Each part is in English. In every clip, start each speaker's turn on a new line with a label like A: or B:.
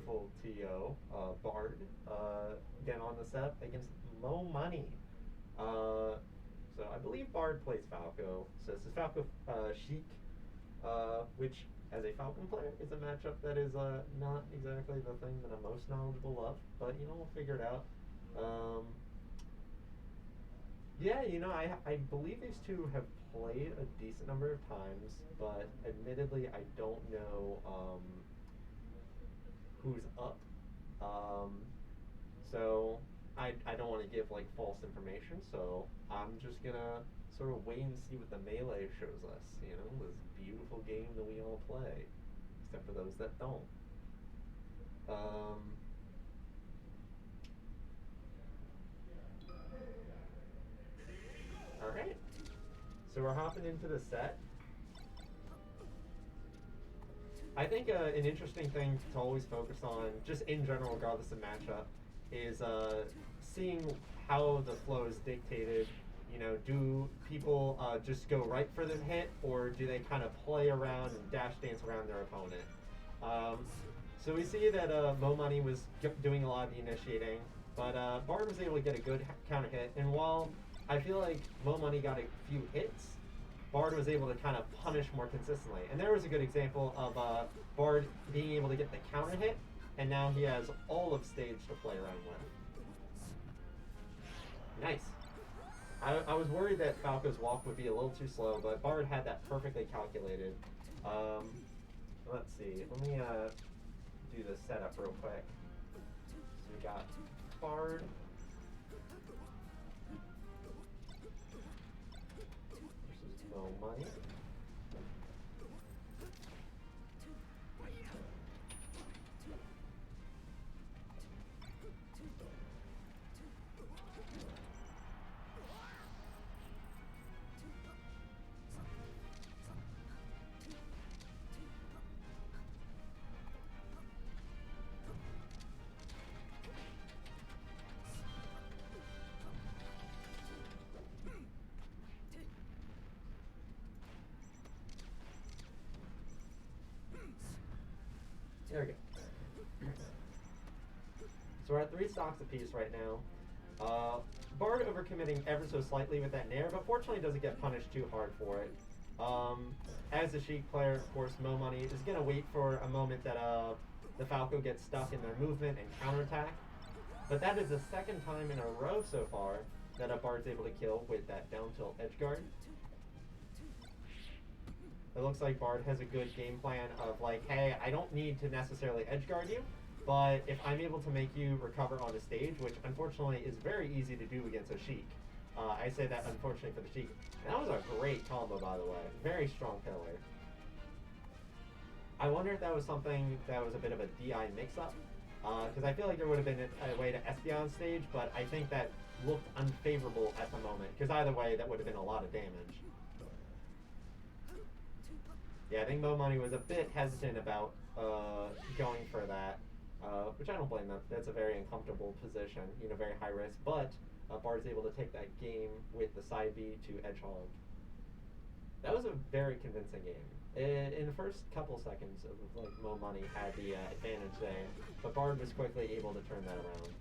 A: beautiful TO, Bard, again on the set against Mo Money. Uh, so I believe Bard plays Falco. So this is Falco Sheik, which as a Falcon player is a matchup that is not exactly the thing that I'm most knowledgeable of. But we'll figure it out. Um, yeah, I believe these two have played a decent number of times, but admittedly, I don't know who's up. Um, so I don't want to give like false information. So I'm just gonna sort of wait and see what the melee shows us. This beautiful game that we all play, except for those that don't. Um, all right, so we're hopping into the set. I think an interesting thing to always focus on, just in general, regardless of matchup, is seeing how the flow is dictated. Do people just go right for the hit, or do they kind of play around and dash dance around their opponent? Um, so we see that Mo Money was doing a lot of the initiating, but Bard was able to get a good counter hit. And while I feel like Mo Money got a few hits, Bard was able to kind of punish more consistently. And there was a good example of Bard being able to get the counter hit, and now he has all of stage to play around with. Nice. I was worried that Falco's walk would be a little too slow, but Bard had that perfectly calculated. Um, let's see. Let me do the setup real quick. So we got Bard. Versus Mo Money. There we go. So we're at 3 stocks apiece right now. Bard overcommitting ever so slightly with that Nair, but fortunately doesn't get punished too hard for it. As a Sheik player, of course, Mo Money is going to wait for a moment that the Falco gets stuck in their movement and counterattack. But that is the second time in a row so far that a Bard's able to kill with that down tilt edge guard. It looks like Bard has a good game plan of like, hey, I don't need to necessarily edge guard you, but if I'm able to make you recover on the stage, which unfortunately is very easy to do against a Sheik. I say that unfortunately for the Sheik. And that was a great combo, by the way. Very strong pillar. I wonder if that was something that was a bit of a DI mix-up. Because I feel like there would have been a way to SB on stage, but I think that looked unfavorable at the moment. Because either way, that would have been a lot of damage. Yeah, I think Mo Money was a bit hesitant about going for that, which I don't blame them. That's a very uncomfortable position, very high risk. But Bard's able to take that game with the side B to edge hog. That was a very convincing game. In the first couple seconds, it was like Mo Money had the advantage there, but Bard was quickly able to turn that around.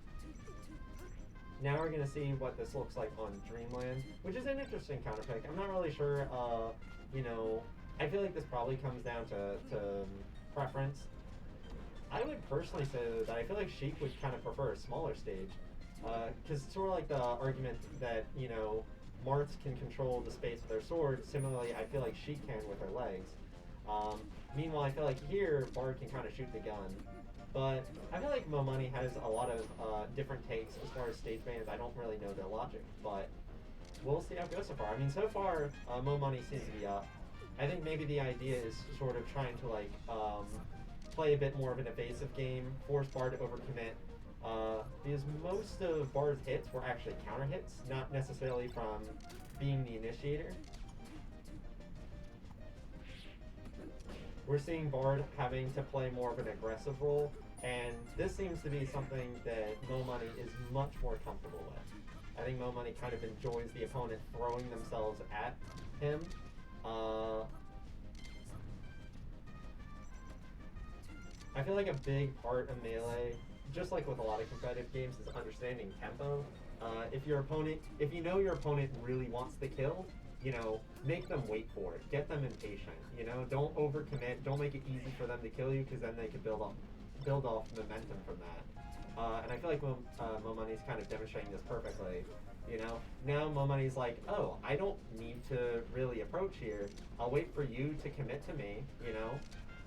A: Now we're going to see what this looks like on Dreamland, which is an interesting counterpick. I'm not really sure, I feel like this probably comes down to preference. I would personally say that I feel like Sheik would kind of prefer a smaller stage. Because it's sort of like the argument that, Marts can control the space with their sword. Similarly, I feel like Sheik can with her legs. Meanwhile, I feel like here, Bard can kind of shoot the gun. But I feel like Mo Money has a lot of different takes as far as stage bans. I don't really know their logic, but we'll see how it goes so far. I mean, so far, Mo Money seems to be up. I think maybe the idea is sort of trying to play a bit more of an evasive game, force Bard to overcommit. Because most of Bard's hits were actually counter hits, not necessarily from being the initiator. We're seeing Bard having to play more of an aggressive role, and this seems to be something that Mo Money is much more comfortable with. I think Mo Money kind of enjoys the opponent throwing themselves at him. I feel like a big part of Melee, just like with a lot of competitive games, is understanding tempo. If you know your opponent really wants the kill, make them wait for it. Get them impatient. Don't overcommit. Don't make it easy for them to kill you, because then they can build off momentum from that. And I feel like Mo Money's kind of demonstrating this perfectly. Now Mo Money's like, oh, I don't need to really approach here. I'll wait for you to commit to me.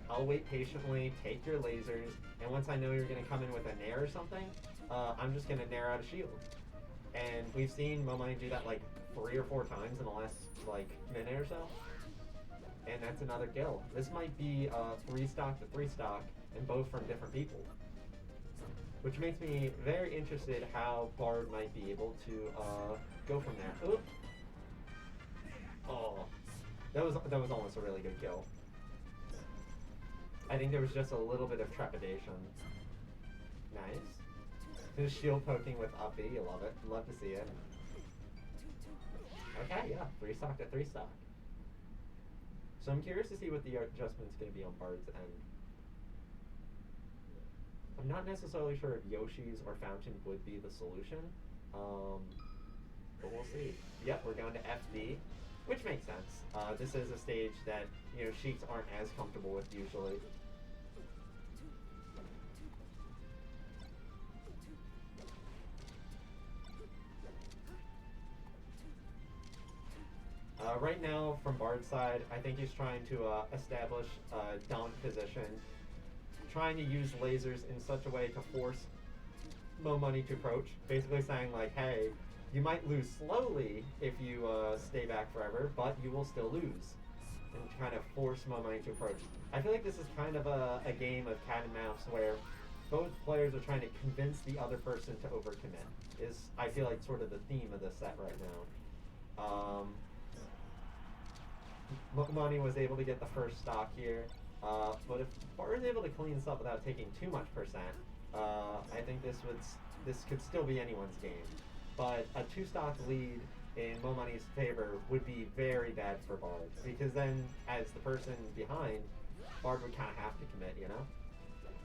A: I'll wait patiently, take your lasers, and once I know you're going to come in with a nair or something, I'm just going to nair out a shield. And we've seen Mo Money do that like 3 or 4 times in the last minute or so. And that's another kill. This might be 3 stock to 3 stock, and both from different people. Which makes me very interested how Bard might be able to go from there. Oop. Oh, that was almost a really good kill. I think there was just a little bit of trepidation. Nice. His shield poking with Uppy, you love it. Love to see it. Okay, yeah, 3 stock to 3 stock. So I'm curious to see what the adjustment's going to be on Bard's end. I'm not necessarily sure if Yoshi's or Fountain would be the solution, but we'll see. Yep, we're going to FD, which makes sense. This is a stage that Sheiks aren't as comfortable with usually. Right now, from Bard's side, I think he's trying to establish a down position, trying to use lasers in such a way to force Mo Money to approach, basically saying like, hey, you might lose slowly if you stay back forever, but you will still lose, and kind of force Mo Money to approach. I feel like this is kind of a game of cat and mouse where both players are trying to convince the other person to overcommit, is I feel like sort of the theme of this set right now. Mo Money was able to get the first stock here. But if Bard is able to clean this up without taking too much percent, I think this could still be anyone's game. But a 2-stock lead in Mo Money's favor would be very bad for Bard, because then, as the person behind, Bard would kind of have to commit,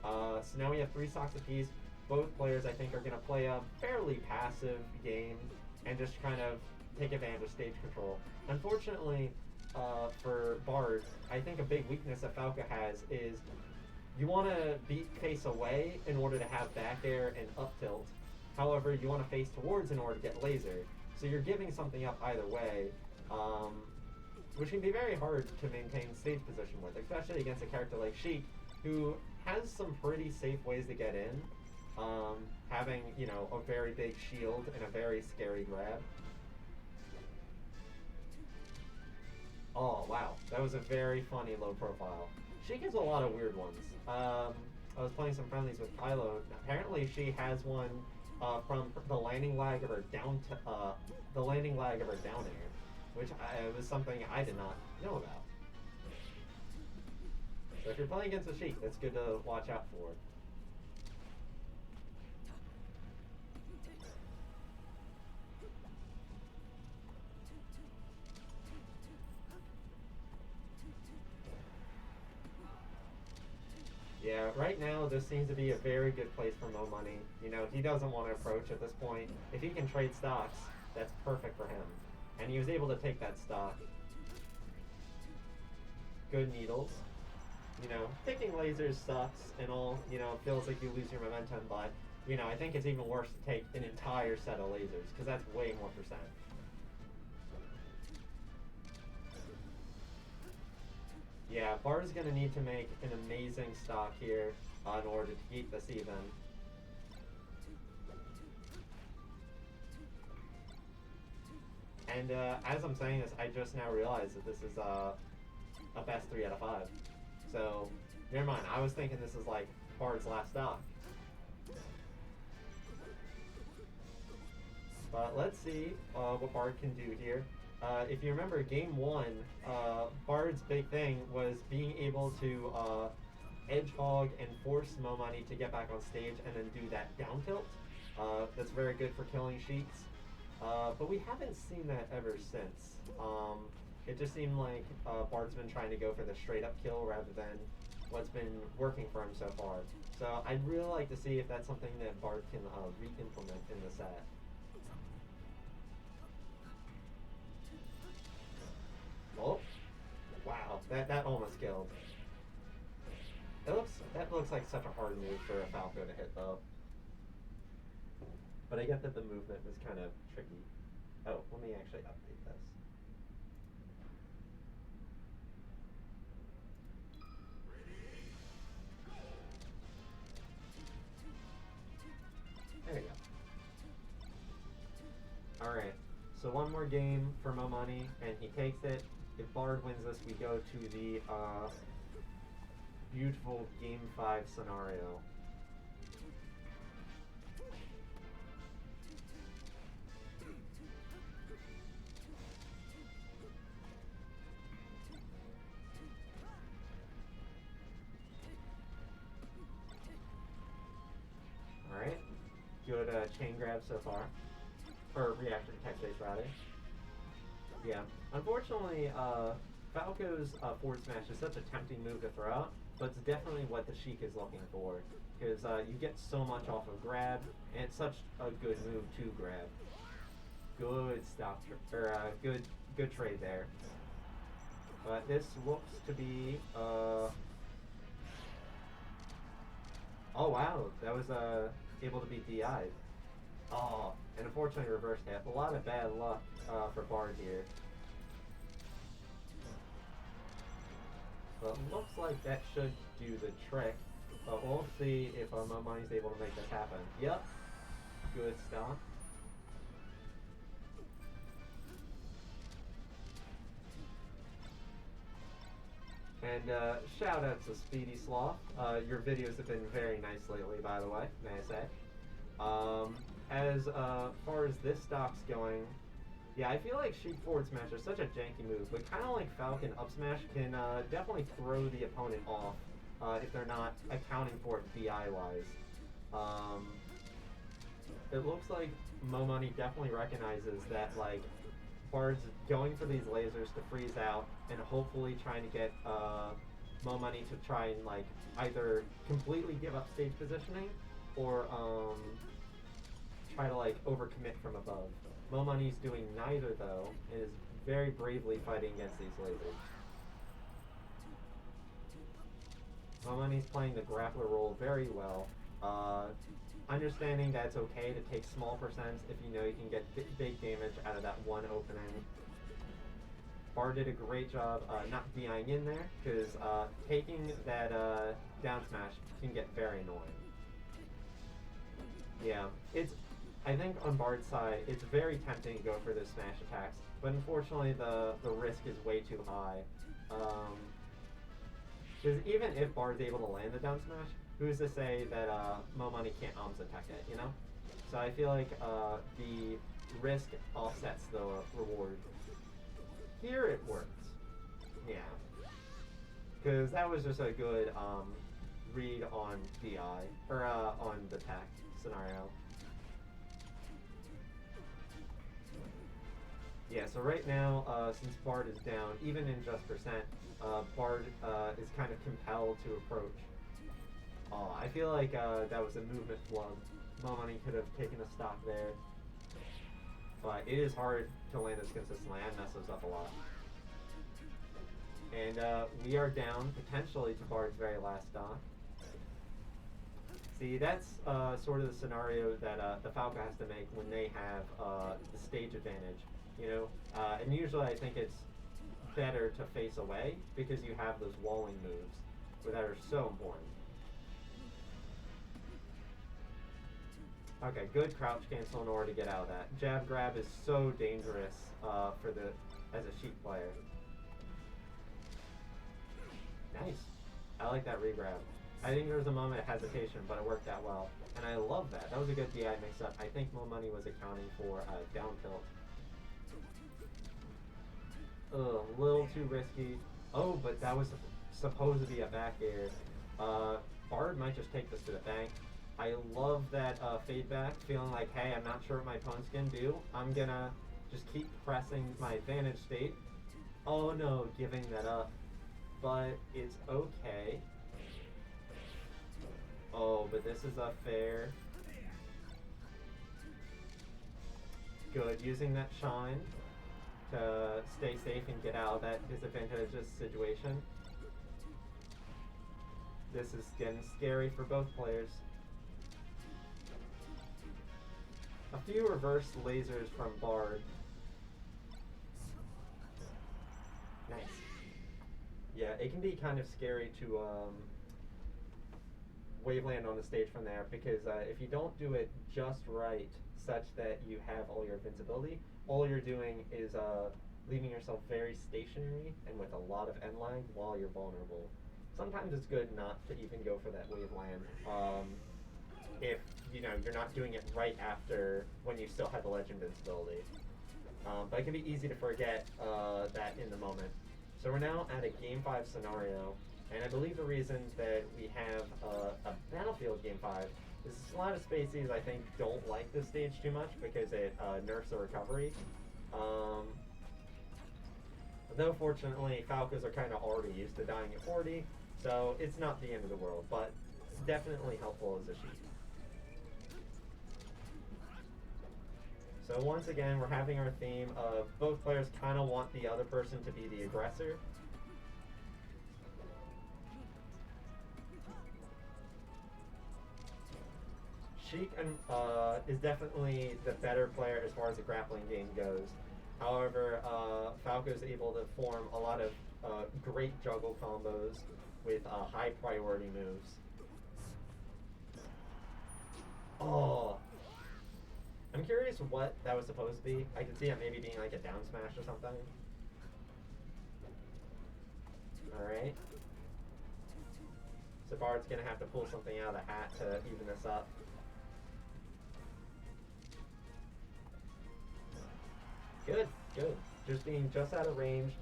A: So now we have 3 stocks apiece. Both players, I think, are going to play a fairly passive game and just kind of take advantage of stage control. Unfortunately, for Bard, I think a big weakness that Falco has is you want to beat face away in order to have back air and up tilt. However, you want to face towards in order to get laser. So you're giving something up either way, which can be very hard to maintain stage position with, especially against a character like Sheik, who has some pretty safe ways to get in, having, a very big shield and a very scary grab. Oh, wow. That was a very funny low profile. Sheik has a lot of weird ones. I was playing some friendlies with Kylo. Apparently she has one from the landing lag of her down air, which was something I did not know about. So if you're playing against a Sheik, that's good to watch out for. Yeah, right now this seems to be a very good place for Mo Money. He doesn't want to approach at this point. If he can trade stocks, that's perfect for him. And he was able to take that stock. Good needles. Taking lasers sucks and all, feels like you lose your momentum, but, I think it's even worse to take an entire set of lasers, because that's way more percent. Yeah, Bard's going to need to make an amazing stock here in order to keep this even. And as I'm saying this, I just now realized that this is a best 3 out of 5. So, never mind. I was thinking this is like Bard's last stock. But let's see what Bard can do here. If you remember game 1, Bard's big thing was being able to edge hog and force Mo Money to get back on stage and then do that down tilt. That's very good for killing Sheiks. But we haven't seen that ever since. It just seemed like Bard's been trying to go for the straight up kill rather than what's been working for him so far. So I'd really like to see if that's something that Bard can re-implement in the set. Oh, wow, that almost killed. That looks like such a hard move for a Falco to hit though. But I get that the movement was kind of tricky. Oh, let me actually update this. There you go. Alright, so one more game for Momani, and he takes it. If Bard wins this, we go to the beautiful Game 5 scenario. Alright, good chain grab so far. Or reaction tech chase, rather. Yeah, unfortunately, Falco's forward smash is such a tempting move to throw out, but it's definitely what the Sheik is looking for, because you get so much off of grab, and it's such a good move to grab. Good stop, good trade there. But this looks to be, oh wow, that was able to be DI'd. Oh, and unfortunately reverse hit. A lot of bad luck for Bard here. But it looks like that should do the trick. But we'll see if Momani's able to make this happen. Yep. Good stop. And shout out to Speedy Sloth. Your videos have been very nice lately, by the way, may I say. As far as this stock's going, yeah, I feel like Sheik forward smash is such a janky move, but kind of like Falcon up smash can definitely throw the opponent off if they're not accounting for it DI-wise. It looks like Momani definitely recognizes that, like, Bard's going for these lasers to freeze out and hopefully trying to get Momani to try and, like, either completely give up stage positioning or try to, like, overcommit from above. Momani's doing neither, though, and is very bravely fighting against these lasers. Momani's playing the grappler role very well, understanding that it's okay to take small percents if you know you can get big damage out of that one opening. Bard did a great job not DIing in there, because taking that down smash can get very annoying. Yeah, I think on Bard's side, it's very tempting to go for those smash attacks, but unfortunately the risk is way too high. Because even if Bard's able to land the down smash, who's to say that Momani can't arms attack it, you know? So I feel like the risk offsets the reward. Here it works. Yeah. Because that was just a good read on DI, or on the tech scenario. Yeah, so right now, since Bard is down, even in just percent, Bard is kind of compelled to approach. I feel like that was a movement flub. Momani could have taken a stock there. But it is hard to land this consistently. I mess those up a lot. And we are down, potentially, to Bard's very last stock. See, that's sort of the scenario that the Falco has to make when they have the stage advantage. You know, and usually I think it's better to face away because you have those walling moves that are so important. Okay, good crouch cancel in order to get out of that. Jab grab is so dangerous as a Sheik player. Nice. I like that regrab. I think there was a moment of hesitation, but it worked out well. And I love that. That was a good DI mix-up. I think Momani was accounting for down tilt. Ugh, a little too risky. Oh, but that was supposed to be a back air. Bard might just take this to the bank. I love that fade back, feeling like, hey, I'm not sure what my opponent's gonna do. I'm gonna just keep pressing my advantage state. Oh no, giving that up. But it's okay. Oh, but this is unfair. Good, using that shine to stay safe and get out of that disadvantageous situation. This is getting scary for both players. A few reverse lasers from Bard. Nice. Yeah, it can be kind of scary to waveland on the stage from there because if you don't do it just right, such that you have all your invincibility, all you're doing is leaving yourself very stationary and with a lot of end line while you're vulnerable. Sometimes it's good not to even go for that waveland if you're not doing it right after when you still have the ledge invincibility. But it can be easy to forget that in the moment. So we're now at a Game 5 scenario, and I believe the reason that we have a Battlefield Game 5 is a lot of Spaceys, I think, don't like this stage too much because it nerfs the recovery. Though fortunately, Falcos are kind of already used to dying at 40, so it's not the end of the world, but it's definitely helpful as a sheet. So once again, we're having our theme of both players kind of want the other person to be the aggressor. Sheik is definitely the better player as far as the grappling game goes. However, Falco is able to form a lot of great juggle combos with high priority moves. Oh, I'm curious what that was supposed to be. I could see it maybe being like a down smash or something. Alright. So Bard's gonna have to pull something out of the hat to even this up. Good, good. Just being just out of range,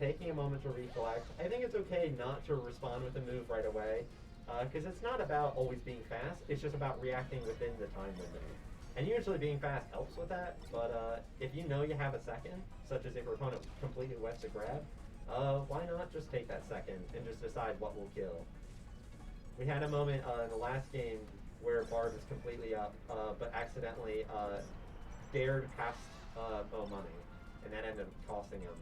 A: taking a moment to reflect. I think it's okay not to respond with a move right away, because it's not about always being fast, it's just about reacting within the time window. And usually being fast helps with that, but if you know you have a second, such as if your opponent completely wets a grab, why not just take that second and just decide what will kill? We had a moment in the last game where Bard was completely up, but accidentally dared past Mo Money, and that ended up costing him.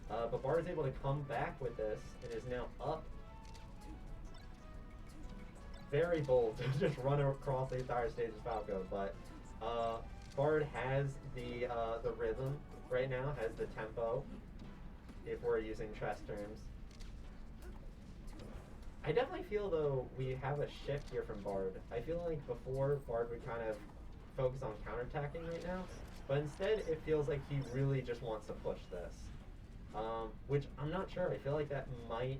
A: But Bard is able to come back with this and is now up. Very bold to just run across the entire stage as Falco, but Bard has the rhythm right now, has the tempo, if we're using chess terms. I definitely feel, though, we have a shift here from Bard. I feel like before, Bard would kind of focus on counterattacking right now, but instead it feels like he really just wants to push this. Which I'm not sure. I feel like that might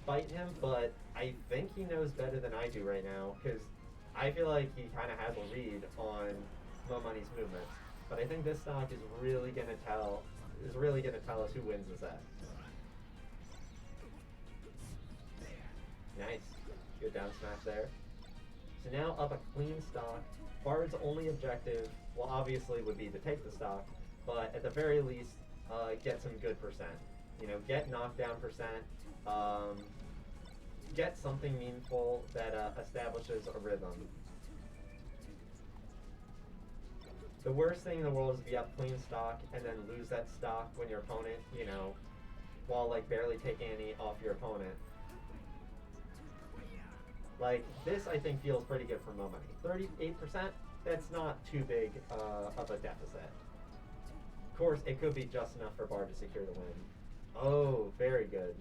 A: bite him, but I think he knows better than I do right now, because I feel like he kind of has a read on Mo Money's movements. But I think this stock is really gonna tell us who wins the set. Nice. Good down smash there. So now up a clean stock. Bard's only objective, well, obviously would be to take the stock, but at the very least, get some good percent. Get knockdown percent, get something meaningful that establishes a rhythm. The worst thing in the world is to be up clean stock and then lose that stock when your opponent, while like barely taking any off your opponent. Like, this I think feels pretty good for Mo Money. 38%, that's not too big of a deficit. Of course, it could be just enough for Bard to secure the win. Oh, very good.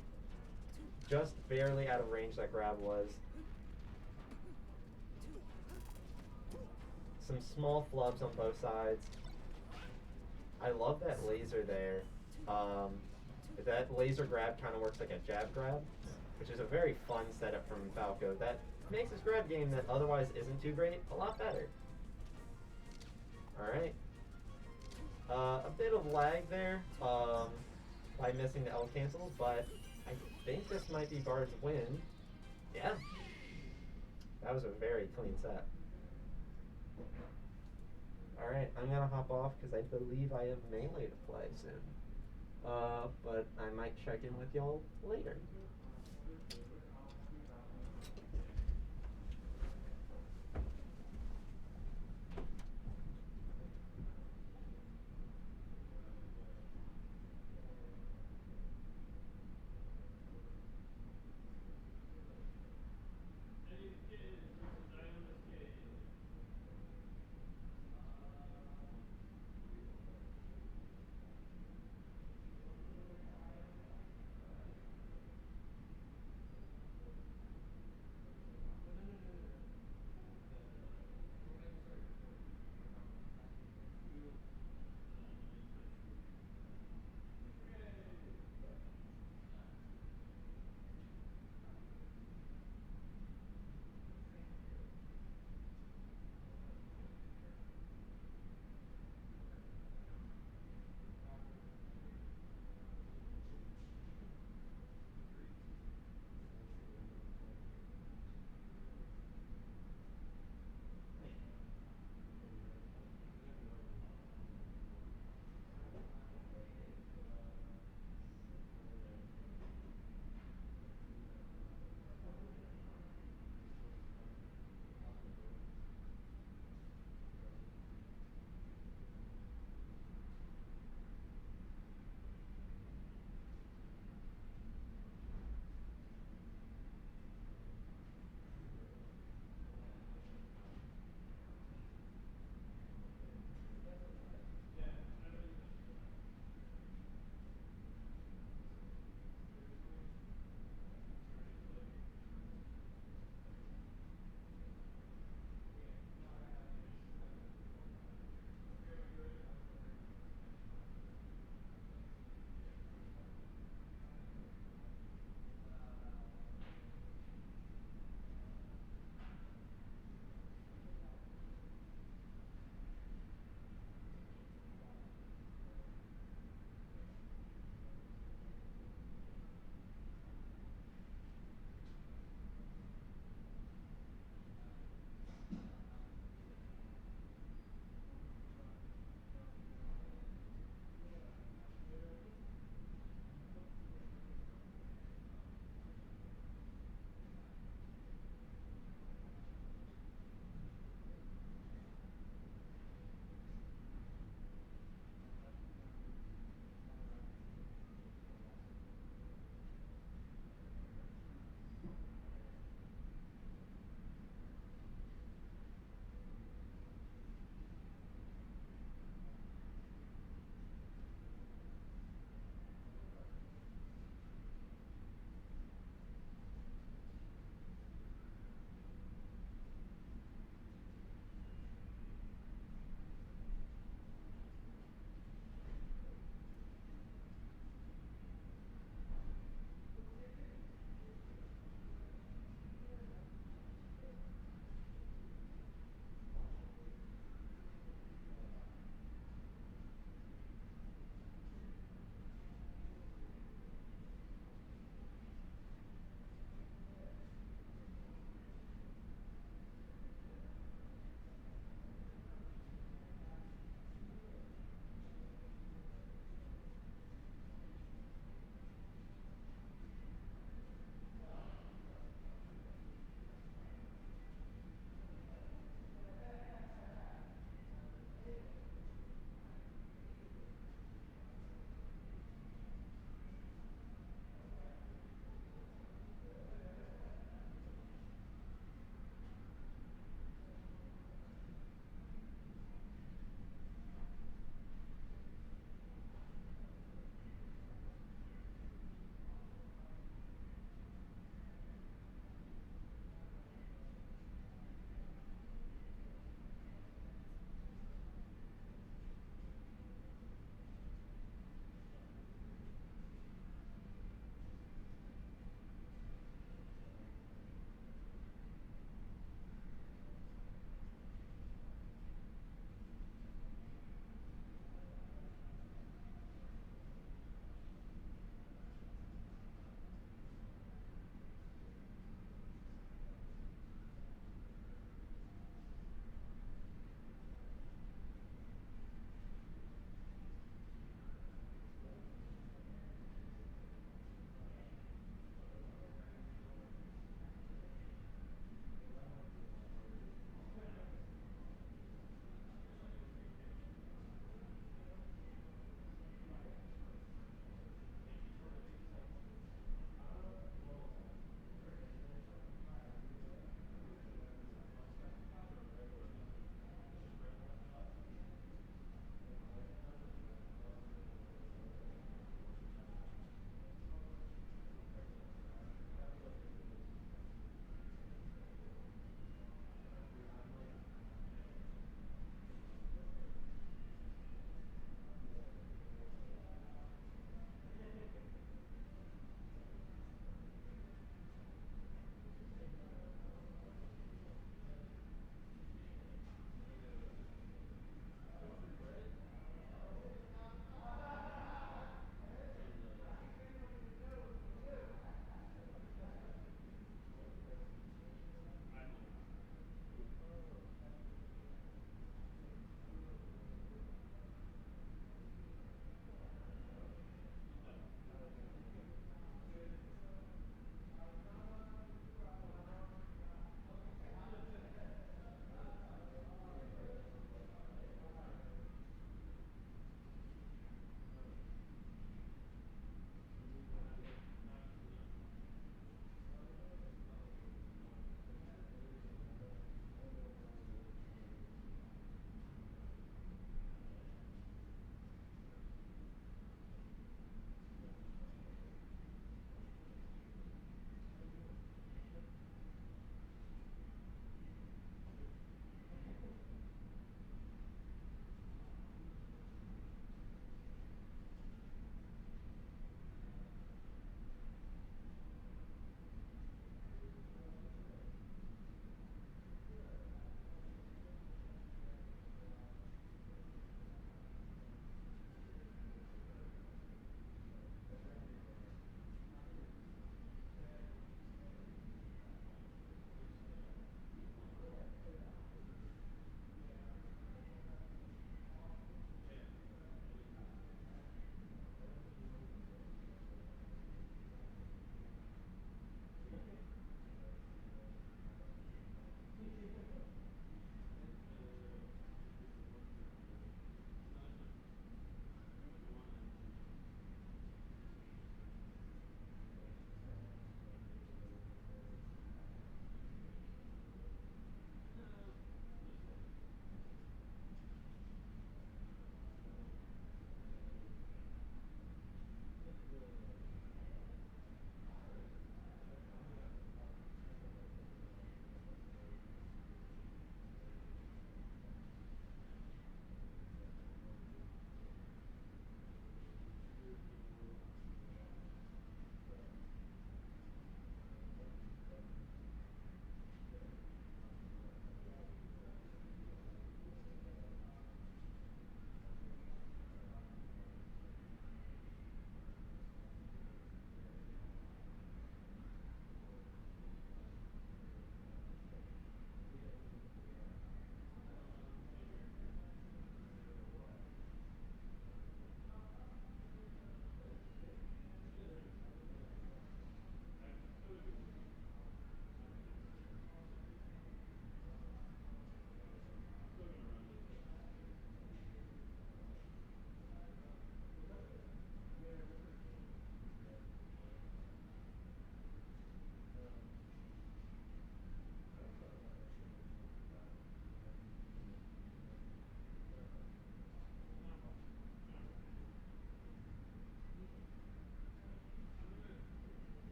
A: Just barely out of range that grab was. Some small flubs on both sides. I love that laser there. That laser grab kind of works like a jab grab, which is a very fun setup from Falco. That makes this grab game that otherwise isn't too great a lot better. Alright. A bit of lag there by missing the L cancel, but I think this might be Bard's win. Yeah. That was a very clean set. Alright, I'm gonna hop off because I believe I have Melee to play soon. But I might check in with y'all later.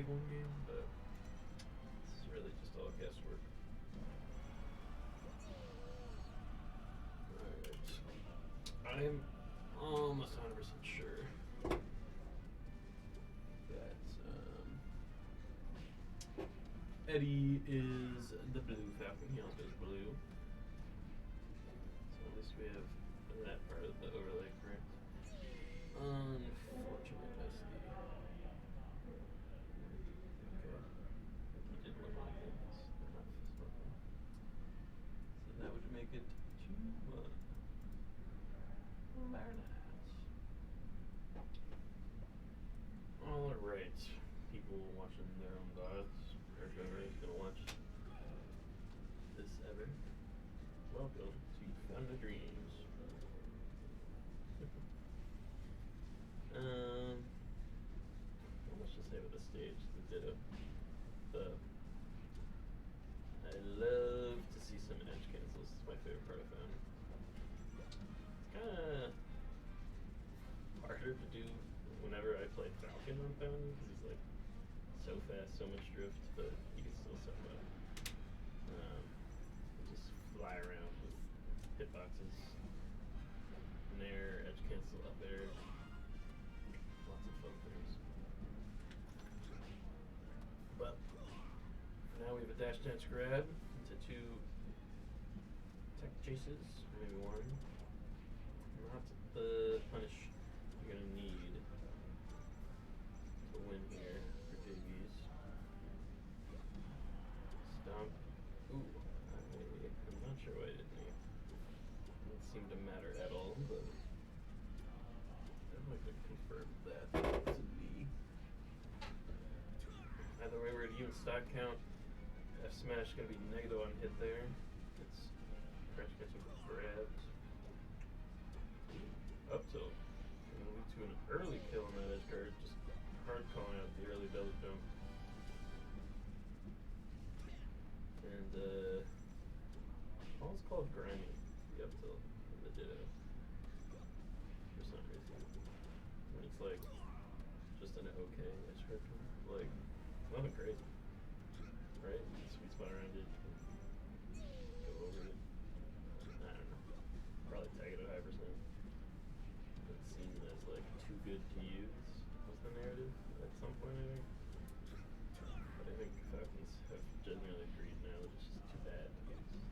B: save one game, but this is really just all guesswork. Alright. I'm almost 100% sure that Eddie is the blue Falcon. He also is blue. So at least we have that part of the overlay correct. Unfortunate, I see. Okay. He did win one of these. Enough. So that would make it 2-1. Very nice. Alright. People watching their own dots. Whoever is gonna watch this ever. Welcome to Thunder Dreams. Not much to say with the stage. The Ditto. I love to see some edge cancels. It's my favorite part of them. It's kinda harder to do whenever I play Falcon on Fountain because he's like so fast, so much drift, but he can still set up. Just fly around with hitboxes, nair, edge cancel, up air. Lots of fun things. But for now we have a dash dance grab into 2 tech chases, maybe 1. Not the punish you're gonna need to win here for JVs. Stomp. Ooh, I'm not sure why I didn't need. Doesn't seem to matter at all, but I'd like to confirm that it's a B. Either way, we're at even stock count. F smash is gonna be negative on hit there. It's French gets some grabs. Up tilt. Gonna lead to an early kill on that edge guard. Just hard calling out the early belly jump. And all it's called grimy. The up tilt in the Ditto. For some reason. When it's like just an okay edge guard jump. Like, it's not great. Right? Sweet spot around it. Go over it. I don't know. Probably tag it at high percent. It's seen as like too good to use was the narrative at some point, I think. But I think Falcons have genuinely agreed now that it's just too bad to use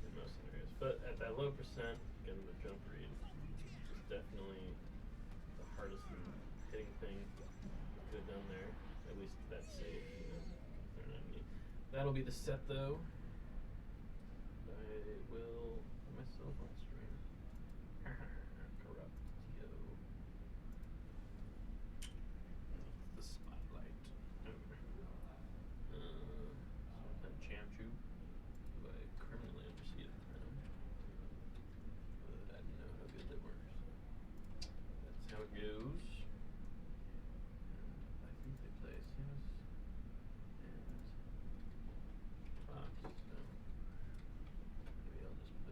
B: in most scenarios. But at that low percent, getting the jump read is definitely the hardest hitting thing we could have done there. At least that's safe. That'll be the set though. I will put myself on stream. Corrupt Tio. The spotlight. Then Chamchu, who I criminally underseated them. But I didn't know how good they were. So that's how it goes. I think they play Samus and Fox, so maybe I'll just put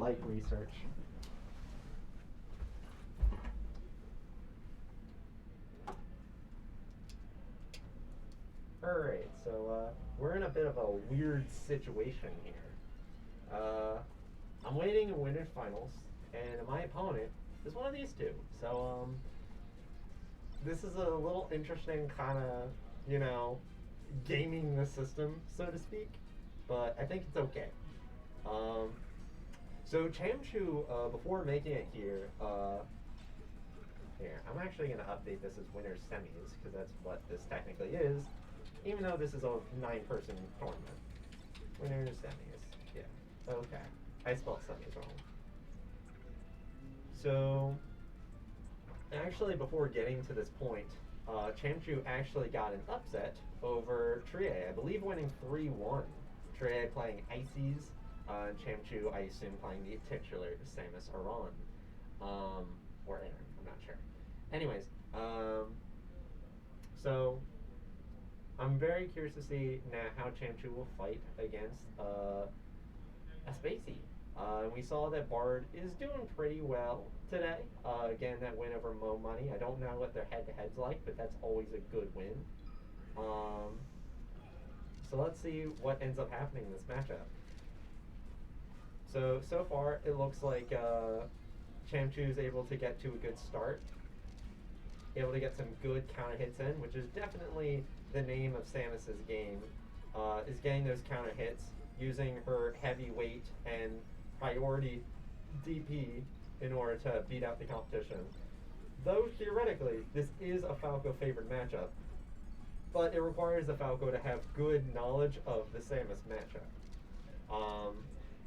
A: like research. Alright, so we're in a bit of a weird situation here. I'm waiting in winners finals, and my opponent is one of these two. So this is a little interesting kind of, you know, gaming the system, so to speak. But I think it's okay. So Chamchu, before making it here, here, I'm actually going to update this as winners semis, because that's what this technically is, even though this is a 9-person tournament. Winners semis, yeah, okay. I spelled semis wrong. So, actually, before getting to this point, Chamchu actually got an upset over Trie, I believe winning 3-1. Trie playing Ices, and Chamchu, I assume, playing the titular Samus Aran. Or Aaron, I'm not sure. Anyways, so I'm very curious to see now how Chamchu will fight against Espacey. We saw that Bard is doing pretty well today. Again, that win over Mo Money. I don't know what their head-to-head's like, but that's always a good win. So let's see what ends up happening in this matchup. So far, it looks like Chamchu is able to get to a good start. Able to get some good counter hits in, which is definitely the name of Samus's game, is getting those counter hits, using her heavy weight and priority DP in order to beat out the competition. Though theoretically, this is a Falco favored matchup, but it requires the Falco to have good knowledge of the Samus matchup.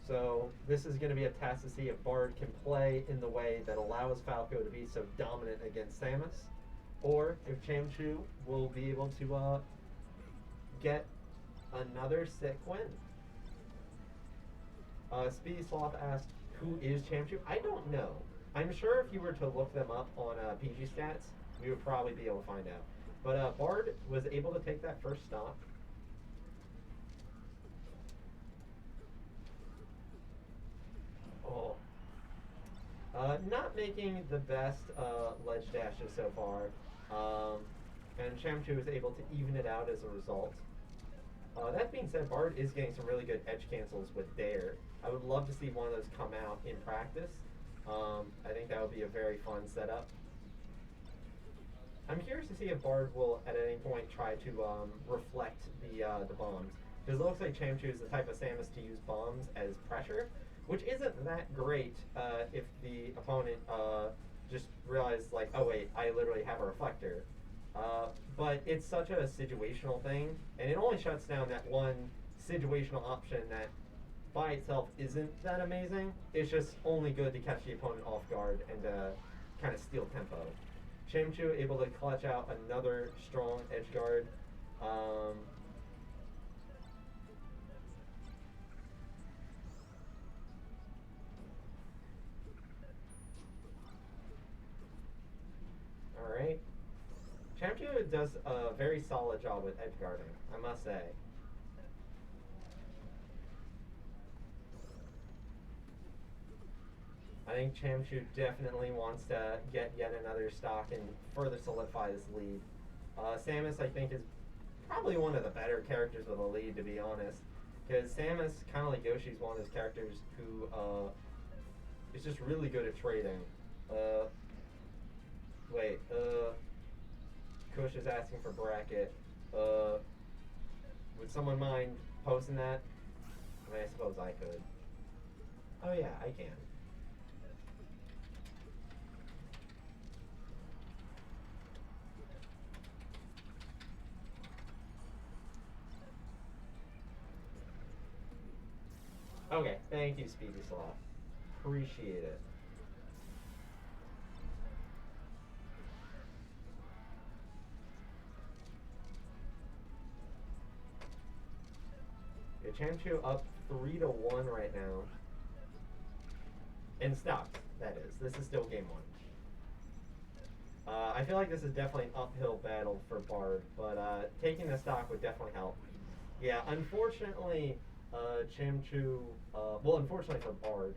A: So this is going to be a test to see if Bard can play in the way that allows Falco to be so dominant against Samus, or if Chamchu will be able to get another sick win. Speedy Sloth asked, who is Chamchu? I don't know. I'm sure if you were to look them up on PG Stats, we would probably be able to find out. But Bard was able to take that first stock. Oh. Not making the best ledge dashes so far. And Chamchu is able to even it out as a result. That being said, Bard is getting some really good edge cancels with Dare. I would love to see one of those come out in practice. I think that would be a very fun setup. I'm curious to see if Bard will at any point try to reflect the bombs. Because it looks like Chamchu is the type of Samus to use bombs as pressure, which isn't that great if the opponent just realized, like, oh wait, I literally have a reflector. But it's such a situational thing, and it only shuts down that one situational option that by itself isn't that amazing. It's just only good to catch the opponent off guard and kind of steal tempo. Chamchu able to clutch out another strong edge guard. Alright. Chamchu does a very solid job with edge guarding, I must say. I think Chamchu definitely wants to get yet another stock and further solidify this lead. Samus, I think, is probably one of the better characters with a lead, to be honest. Because Samus, kind of like Yoshi, is one of those characters who is just really good at trading. Kush is asking for bracket. Would someone mind posting that? I mean, I suppose I could. Oh yeah, I can. Okay, thank you, Speedy Sloth. Appreciate it. Chamchu up 3-1 right now. In stock, that is. This is still game 1. I feel like this is definitely an uphill battle for Bard, but taking the stock would definitely help. Yeah, unfortunately, Chamchu, well, unfortunately for Bard,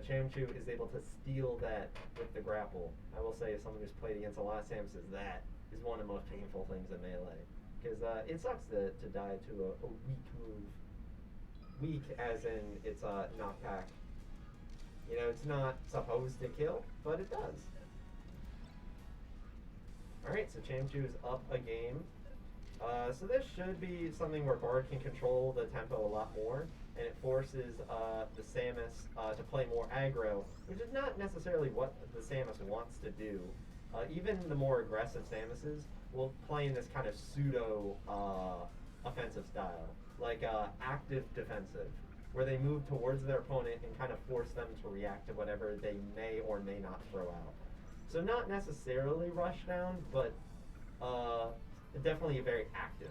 A: Chamchu is able to steal that with the grapple. I will say, as someone who's played against a lot of Samuses, that is one of the most painful things in Melee. Because it sucks to die to a weak move. Weak as in it's a knockback. You know, it's not supposed to kill, but it does. Alright, so Chamchu is up a game. So this should be something where Bard can control the tempo a lot more, and it forces the Samus to play more aggro, which is not necessarily what the Samus wants to do. Even the more aggressive Samuses will play in this kind of pseudo offensive style, like active defensive, where they move towards their opponent and kind of force them to react to whatever they may or may not throw out. So not necessarily rush down, but definitely very active.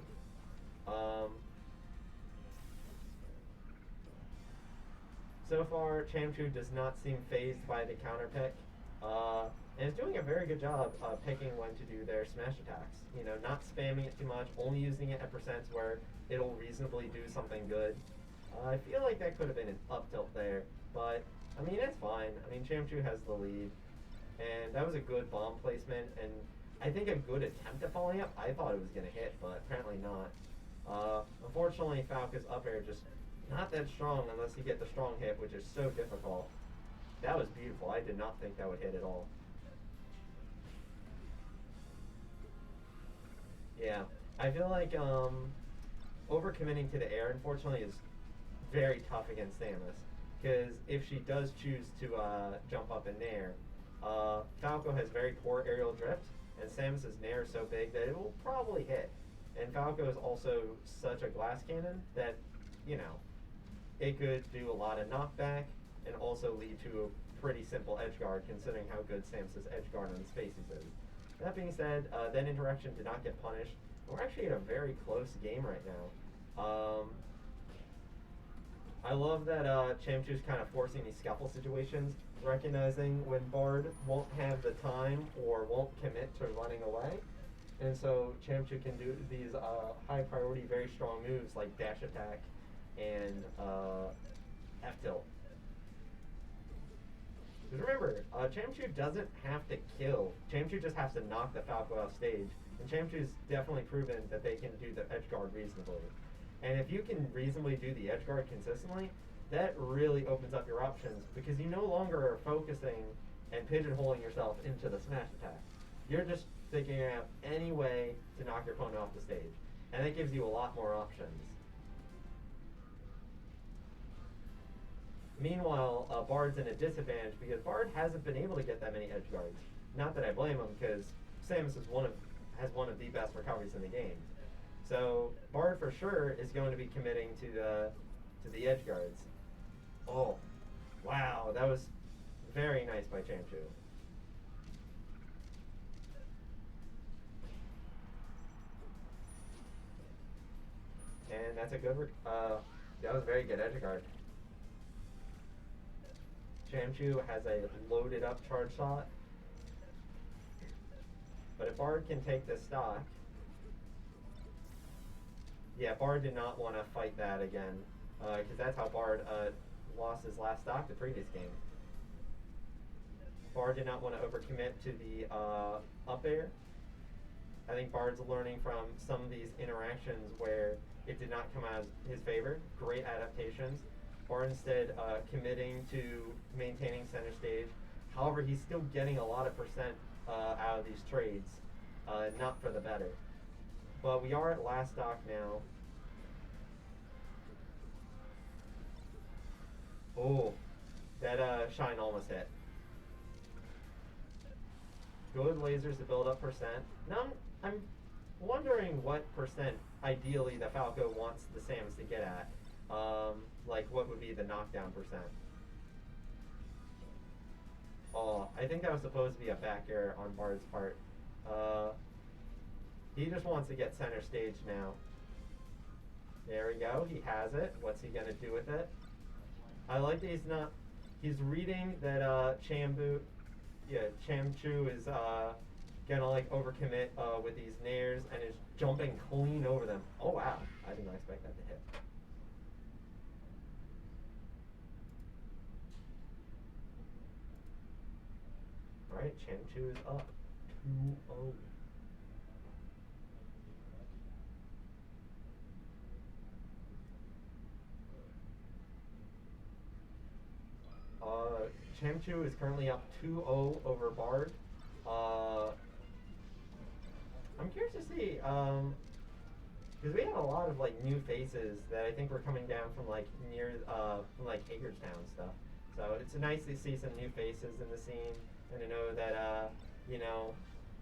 A: So far, Chamchu does not seem phased by the counter pick, and is doing a very good job picking when to do their smash attacks. You know, not spamming it too much, only using it at percents where it'll reasonably do something good. I feel like that could have been an up tilt there, but I mean, it's fine. I mean, Chamchu has the lead, and that was a good bomb placement, and I think a good attempt at following up. I thought it was going to hit, but apparently not. Unfortunately, Falca's up air just not that strong unless you get the strong hit, which is so difficult. That was beautiful. I did not think that would hit at all. Yeah, I feel like overcommitting to the air, unfortunately, is very tough against Samus. Because if she does choose to jump up in Nair, Falco has very poor aerial drift, and Samus's Nair is so big that it will probably hit. And Falco is also such a glass cannon that, you know, it could do a lot of knockback and also lead to a pretty simple edge guard, considering how good Samus's edge guard on the spaces is. That being said, that interaction did not get punished. We're actually at a very close game right now. I love that Chamchu's kind of forcing these scuffle situations, recognizing when Bard won't have the time or won't commit to running away. And so Chamchu can do these high priority, very strong moves like dash attack and F-tilt. Because remember, Chamchu doesn't have to kill. Chamchu just has to knock the Falco off stage. And Chamchu's definitely proven that they can do the edge guard reasonably. And if you can reasonably do the edge guard consistently, that really opens up your options because you no longer are focusing and pigeonholing yourself into the smash attack. You're just figuring out any way to knock your opponent off the stage. And that gives you a lot more options. Meanwhile, Bard's in a disadvantage because Bard hasn't been able to get that many edge guards. Not that I blame him, because Samus has one of the best recoveries in the game. So Bard for sure is going to be committing to the edge guards. Oh, wow, that was very nice by Chamchu. And that's a good, that was a very good edge guard. Chamchu has a loaded up charge shot. But if Bard can take this stock, yeah, Bard did not want to fight that again, because that's how Bard lost his last stock the previous game. Bard did not want to overcommit to the up air. I think Bard's learning from some of these interactions where it did not come out his favor. Great adaptations. Bard instead committing to maintaining center stage. However, he's still getting a lot of percent out of these trades, not for the better. But we are at last stock now. Oh, that shine almost hit. Good lasers to build up percent. Now I'm wondering what percent ideally the Falco wants the Samus to get at. Like what would be the knockdown percent? Oh, I think that was supposed to be a back air on Bard's part. He just wants to get center stage now. There we go, he has it. What's he gonna do with it? I like that he's reading that Chamchu is gonna like overcommit with these nairs and is jumping clean over them. Oh wow, I did not expect that to hit. Alright, Chamchu is up 2-0. Chamchu is currently up 2-0 over Bard. I'm curious to see, because we had a lot of like new faces that I think were coming down from like near, from like Hagerstown stuff. So it's nice to see some new faces in the scene, and to know that you know,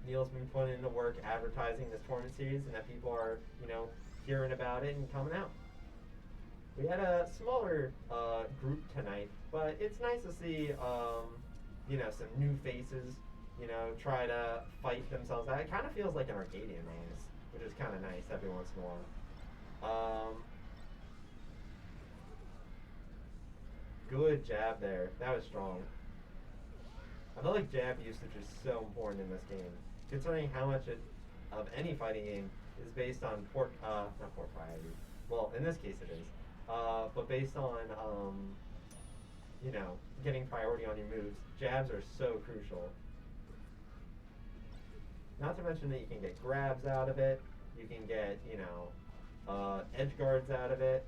A: Neil's been putting in the work advertising this tournament series, and that people are, you know, hearing about it and coming out. We had a smaller group tonight, but it's nice to see, you know, some new faces, you know, try to fight themselves out. It kind of feels like an Arcadian almost, which is kind of nice every once in a while. Good jab there. That was strong. I feel like jab usage is so important in this game, considering how much of any fighting game is based on not port priority. Well, in this case it is. But based on, you know, getting priority on your moves, jabs are so crucial. Not to mention that you can get grabs out of it, you can get, you know, edge guards out of it.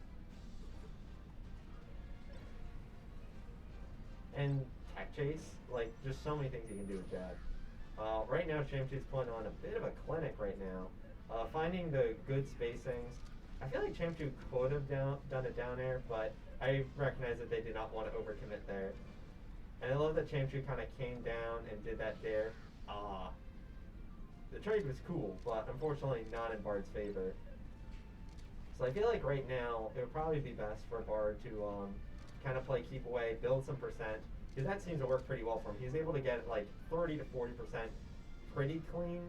A: And tech chase, like, just so many things you can do with jab. Right now, Chamchu's putting on a bit of a clinic right now. Finding the good spacings. I feel like Chamchu could have done a down air, but I recognize that they did not want to overcommit there. And I love that Chamchu kind of came down and did that dare. The trade was cool, but unfortunately not in Bard's favor. So I feel like right now it would probably be best for Bard to kind of play keep away, build some percent, because that seems to work pretty well for him. He's able to get like 30 to 40% pretty clean.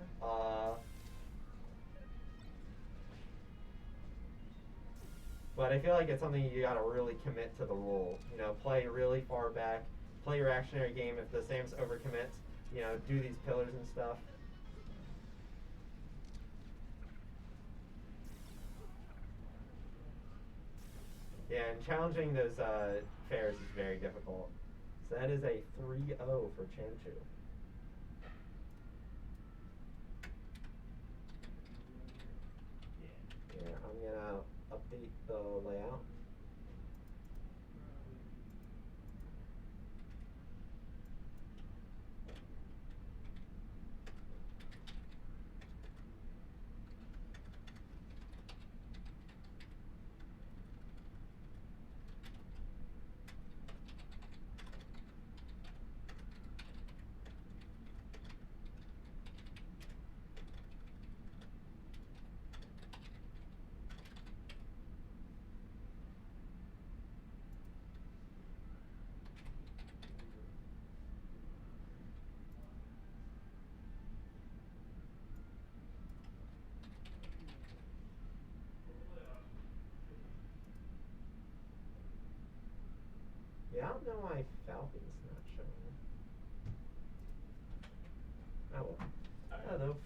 A: But I feel like it's something you gotta really commit to the role. You know, play really far back, play your reactionary game. If the Samus overcommits, you know, do these pillars and stuff. Yeah, and challenging those fairs is very difficult. So that is a 3-0 for Chamchu. Yeah, I'm gonna update the layout. Yeah, I don't know why Falcon's not showing. Oh well.
B: Alright.
A: Hello.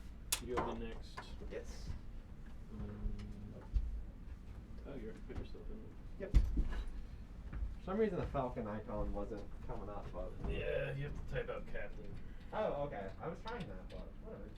B: You go in next.
A: Yes.
B: Oh, you already put yourself in.
A: Yep. For some reason the Falcon icon wasn't coming up, but...
B: Yeah, you have to type out Captain.
A: Oh, okay. I was trying that, but whatever.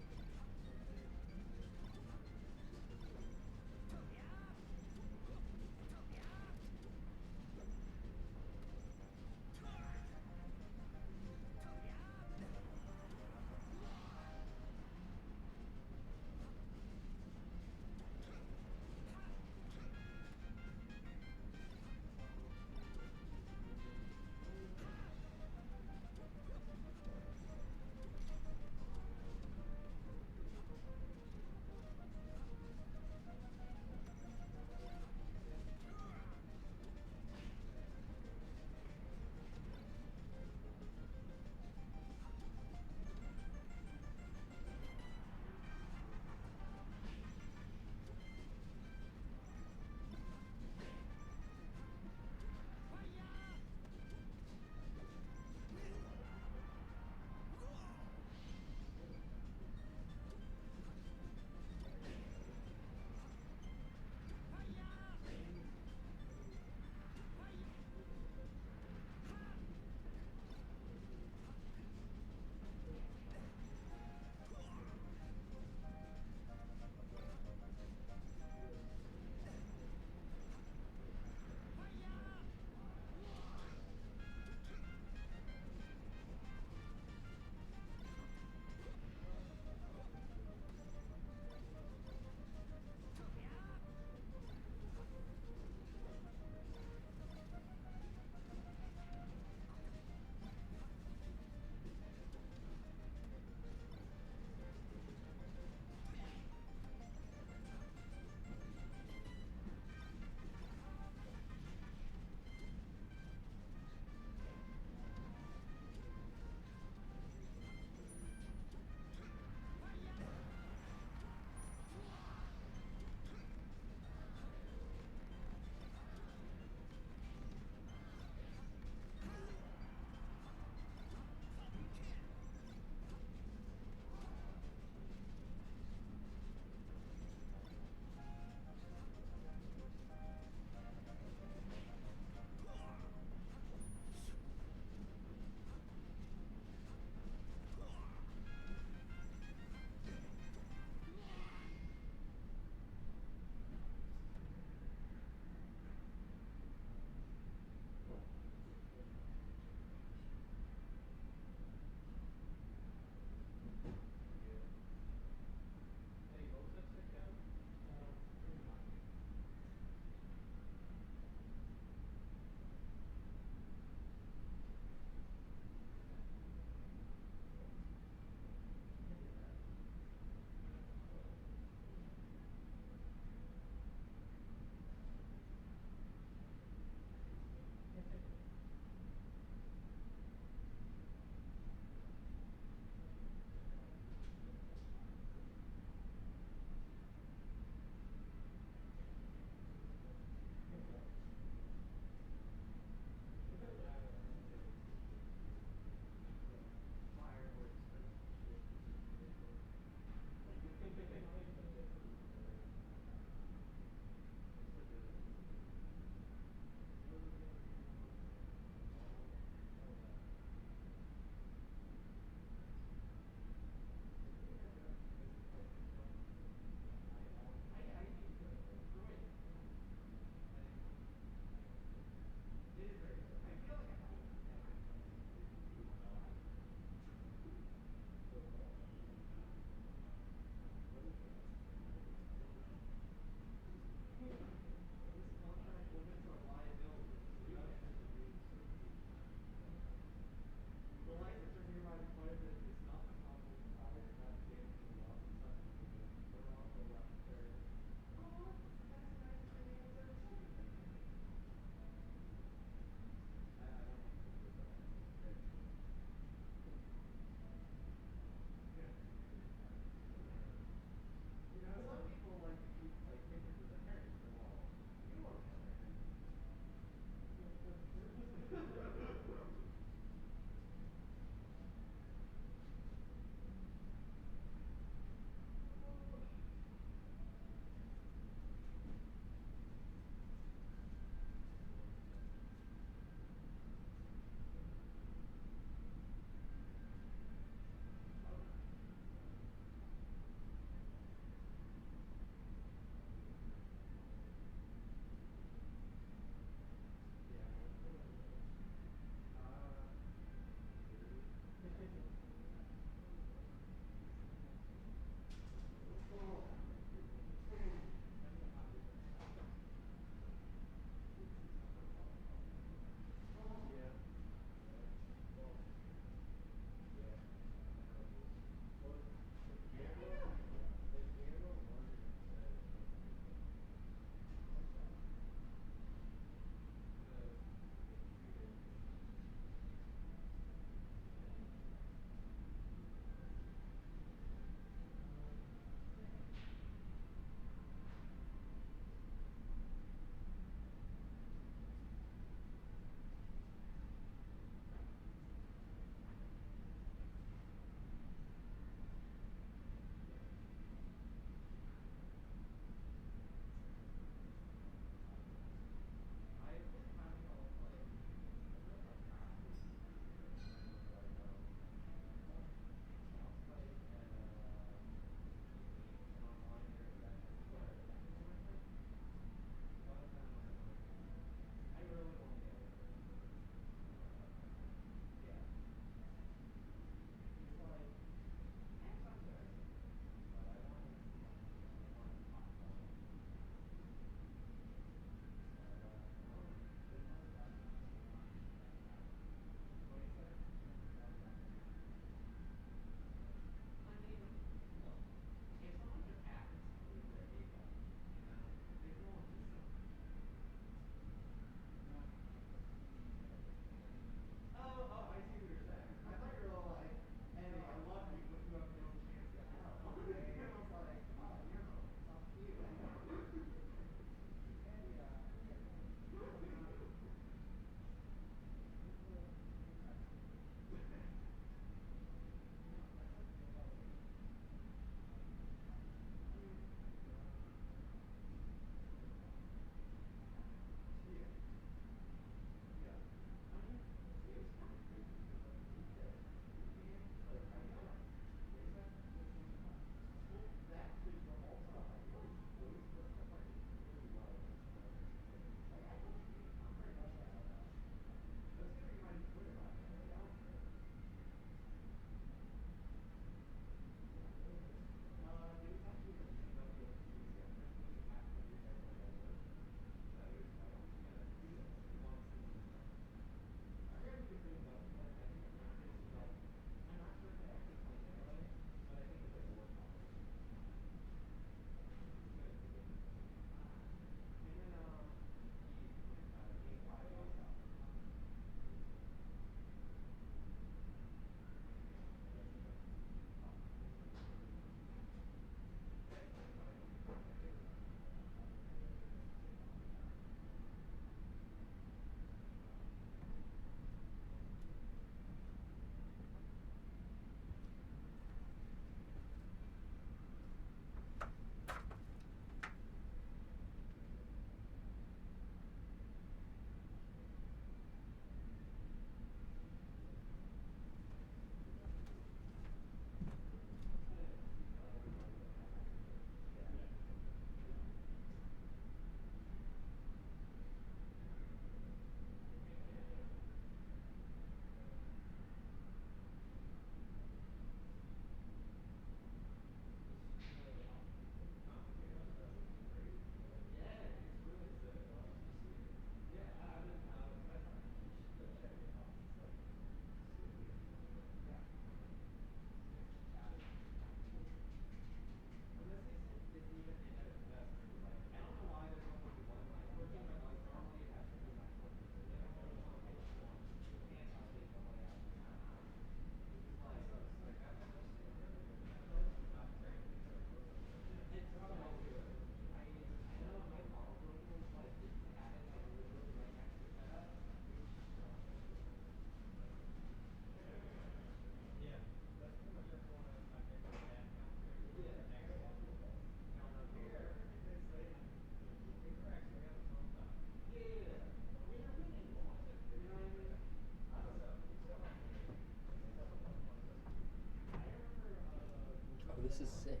C: This is sick.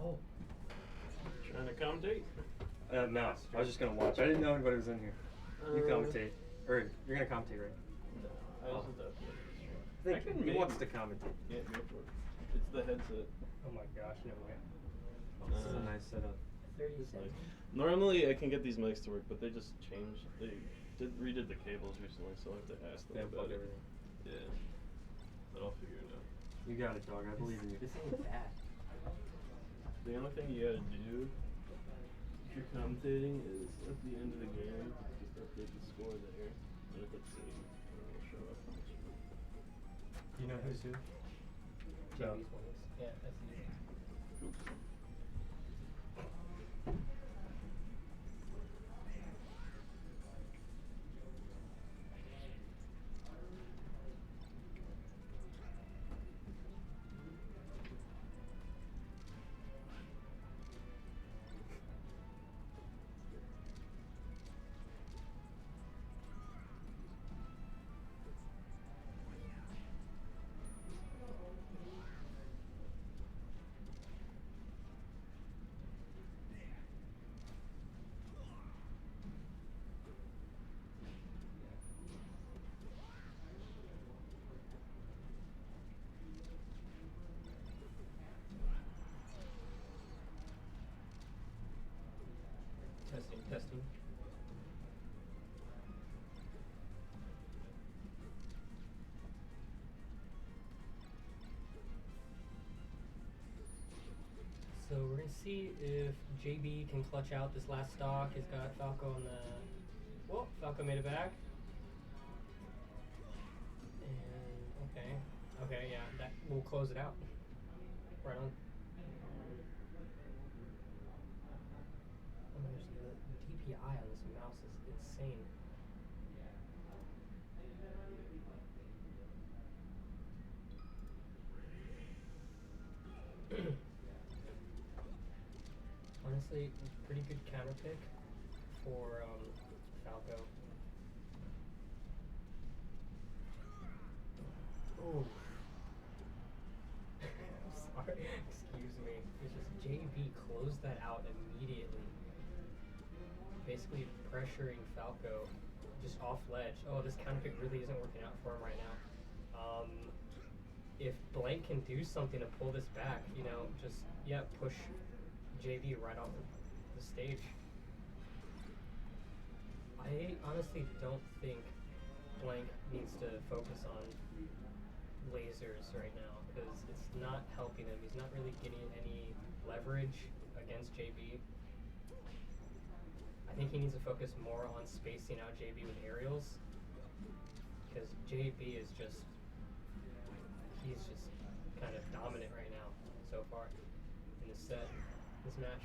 C: Oh.
B: Trying to commentate?
D: No, I was just gonna watch. I didn't know anybody was in here. You commentate. Or, you're gonna commentate, right?
B: No, I
D: Oh.
B: was just up
D: I
B: there.
D: think he wants to commentate.
B: Yeah, go for it. It's the headset.
D: Oh my gosh, no way.
B: This
D: This is a nice setup.
C: 30
B: It's
C: seconds.
B: nice. Normally I can get these mics to work, but they just changed. They redid the cables recently, so I have to ask them
D: They
B: about
D: unplug
B: it.
D: everything.
B: Yeah. But I'll figure it out.
D: You got it, dog. I believe in you.
C: This ain't bad.
B: The only thing you gotta do if you're commentating is at the end of the game, just update the score there. And if it's save, it'll show up on the screen.
D: You know who's who?
C: JB's one is. Yeah, that's easy.
B: Oops.
C: Testing, testing. So we're gonna see if JB can clutch out this last stock. He's got Falco on the. Whoa, Falco made it back. And okay, yeah, that will close it out. Right on. Oh, the DPI on this mouse is insane. Honestly, pretty good counter pick for Falco. Oh. Sorry, excuse me. It's just JB closed that out immediately. Basically pressuring Falco just off ledge. Oh, this counter pick really isn't working out for him right now. If Blank can do something to pull this back, you know, just, yeah, push JB right off the stage. I honestly don't think Blank needs to focus on lasers right now because it's not helping him. He's not really getting any leverage against JB. I think he needs to focus more on spacing out JB with aerials because JB is just, he's just kind of dominant right now so far in this set, this match.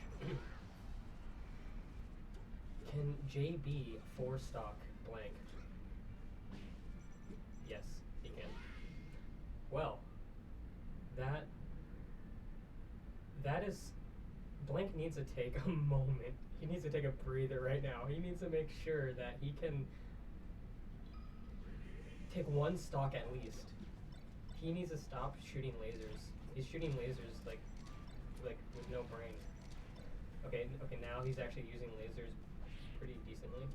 C: Can JB 4-stock blank? Yes, he can. Well, that is, blank needs to take a moment. He needs to take a breather right now. He needs to make sure that he can take 1 stock at least. He needs to stop shooting lasers. He's shooting lasers like with no brain. Okay, now he's actually using lasers pretty decently.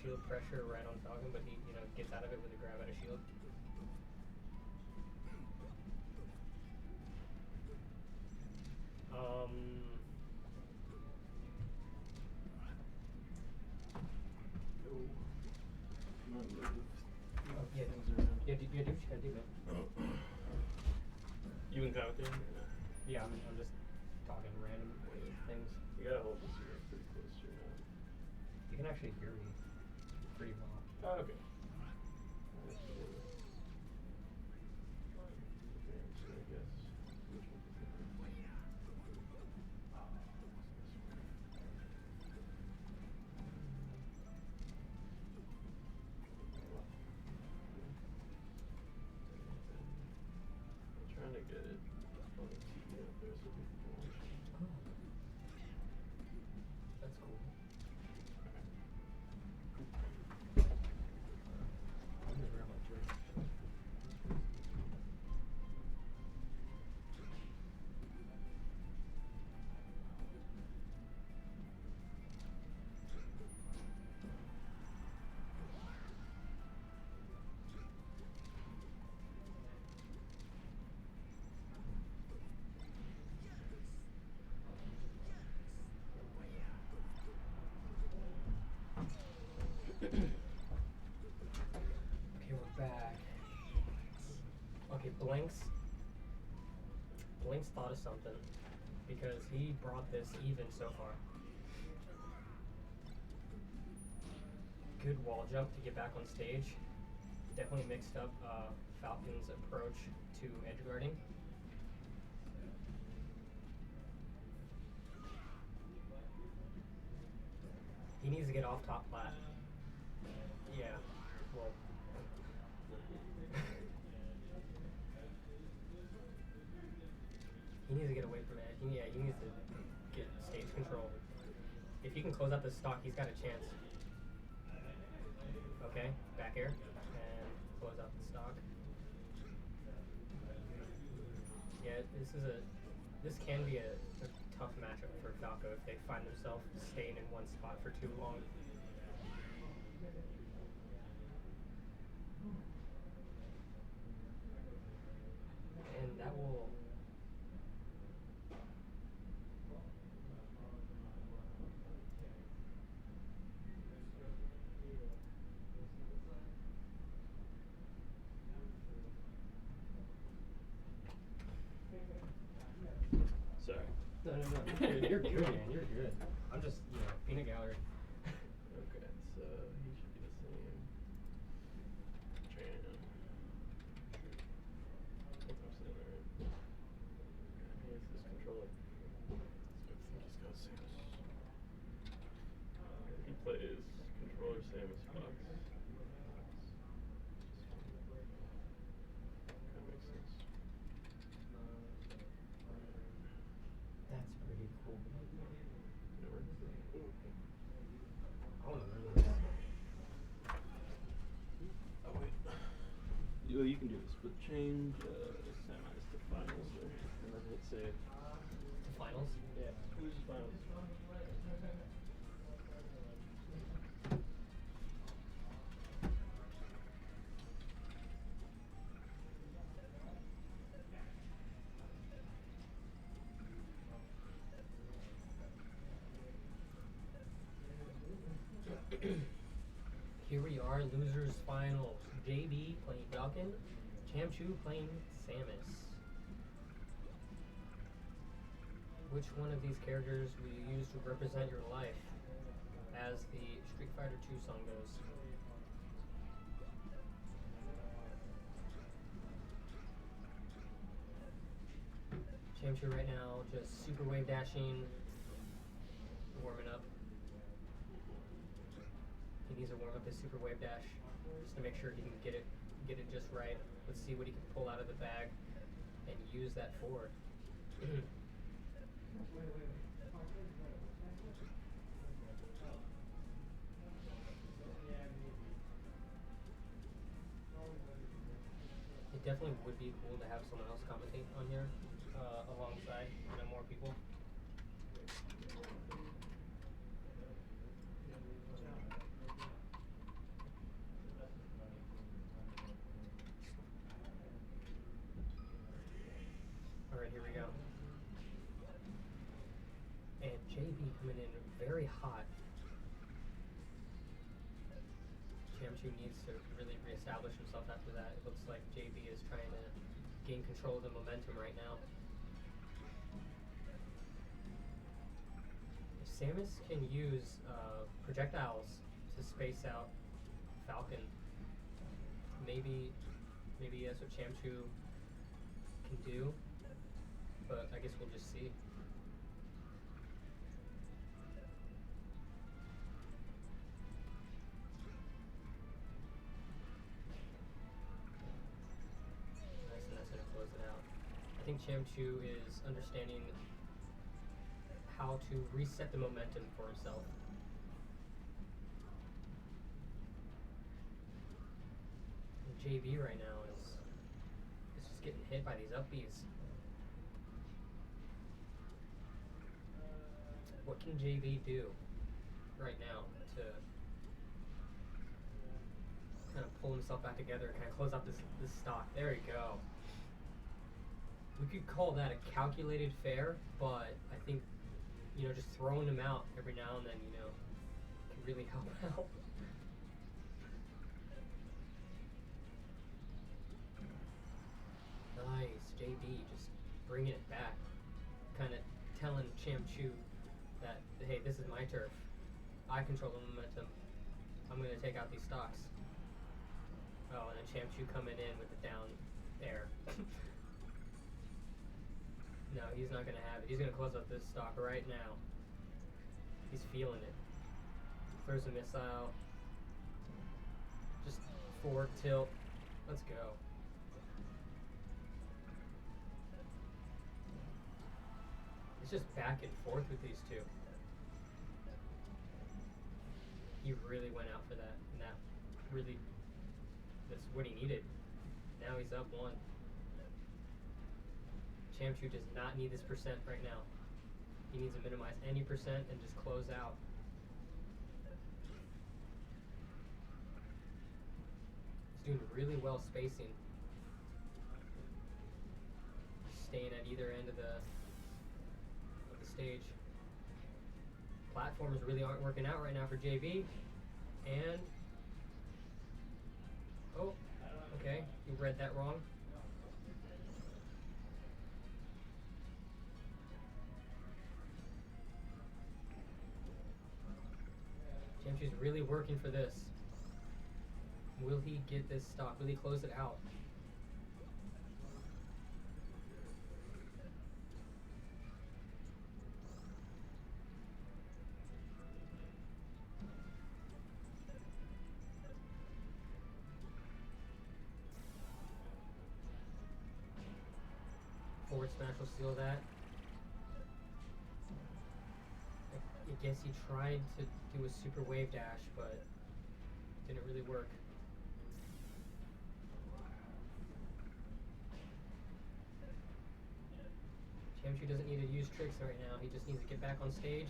C: Shield pressure right on Falcon, but he, gets out of it with a grab out of shield.
B: Come on, move.
C: Oh, yeah,
B: Things around.
C: yeah, do what you gotta do, man.
B: You in contact him? Or no?
C: Yeah, I'm just talking random things.
B: You gotta hold this ear pretty close to your mouth.
C: You can actually hear me pretty well.
B: Oh, okay. I'm trying to get it on the TV up there so people can watch it.
C: That's cool. I'm gonna grab my drink. Okay, we're back. Okay, Blank's thought of something because he brought this even so far. Good wall jump to get back on stage. Definitely mixed up Falcon's approach to edge guarding. He needs to get off top flat. Yeah, well. He needs to get away from it. He needs to get stage control. If he can close out the stock, he's got a chance. Okay, back air, and close out the stock. Yeah, this can be a tough matchup for Falco if they find themselves staying in one spot for too long. And that will...
B: Sorry.
C: No. You're good, man. You're good. I'm just, peanut gallery.
B: Okay, so he should be the same. Tran. I'm saying that right. He has this controller. So I think he's got Samus. He plays controller Samus Fox. Kinda makes sense.
C: That's pretty cool.
B: Never.
C: I want to learn this.
B: Oh wait. You can do this, but change semis to finals there, and then hit save.
C: To finals?
B: Yeah. Who's finals?
C: Here we are, losers finals. JB playing Falcon, Chamchu playing Samus. Which one of these characters will you use to represent your life, as the Street Fighter 2 song goes? Chamchu right now just super wave dashing. warming up. He needs to warm up his super wave dash just to make sure he can get it just right. Let's see what he can pull out of the bag and use that forward. It definitely would be cool to have someone else commentate on here alongside, more people. Alright, here we go. And JB coming in very hot. Chamchu needs to really reestablish himself after that. It looks like JB is trying to gain control of the momentum right now. If Samus can use projectiles to space out Falcon, maybe that's what Chamchu can do, but I guess we'll just see. I think Chamchu is understanding how to reset the momentum for himself. And JB right now is just getting hit by these up Bs. What can JB do right now to kind of pull himself back together and kind of close out this stock? There you go. We could call that a calculated fair, but I think, just throwing him out every now and then, can really help out. Nice, JB just bringing it back, kind of telling Chamchu that, hey, this is my turf. I control the momentum. I'm going to take out these stocks. Oh, and then Chamchu coming in with the down air. No, he's not going to have it. He's going to close up this stock right now. He's feeling it. Throws a missile. Just forward tilt. Let's go. It's just back and forth with these two. He really went out for that, and that's what he needed. Now he's up 1. Chamchu does not need this percent right now. He needs to minimize any percent and just close out. He's doing really well spacing. Staying at either end of the stage. Platforms really aren't working out right now for JB. And oh, okay, you read that wrong. Chamchu's really working for this. Will he get this stock? Will he close it out? Forward smash will seal that. I guess he tried to do a super wave dash, but didn't really work. Chamchu doesn't need to use tricks right now. He just needs to get back on stage.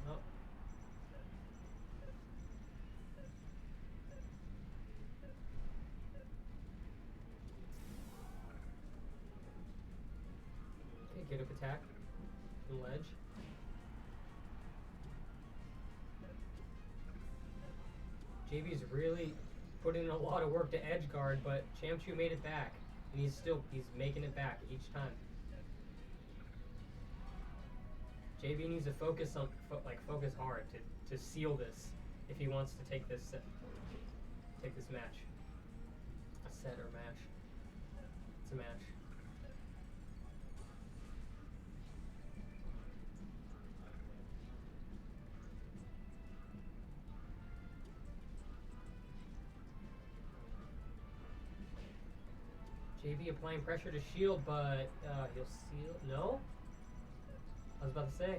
C: Oh. Okay, get up attack and ledge. JB's really putting in a lot of work to edge guard, but Chamchu made it back, and he's making it back each time. JB needs to focus hard to seal this if he wants to take this match. A set or match. It's a match. JB applying pressure to shield, but he'll seal. No? I was about to say.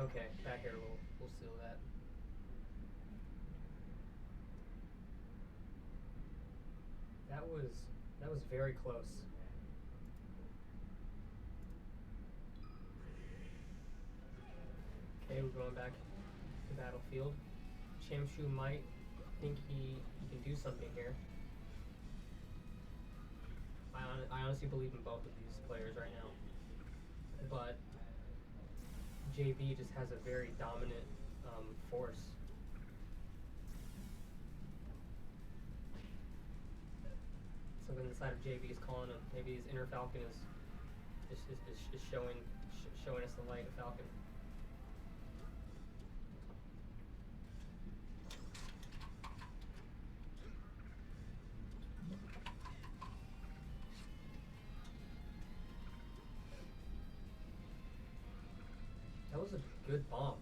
C: Okay, back air we'll seal that. That was very close. Okay, we're going back to battlefield. Shamshu might think he can do something here. I honestly believe in both of these players right now, but JB just has a very dominant force. Something inside of JB is calling him. Maybe his inner Falcon is showing us the light of Falcon. That was a good bomb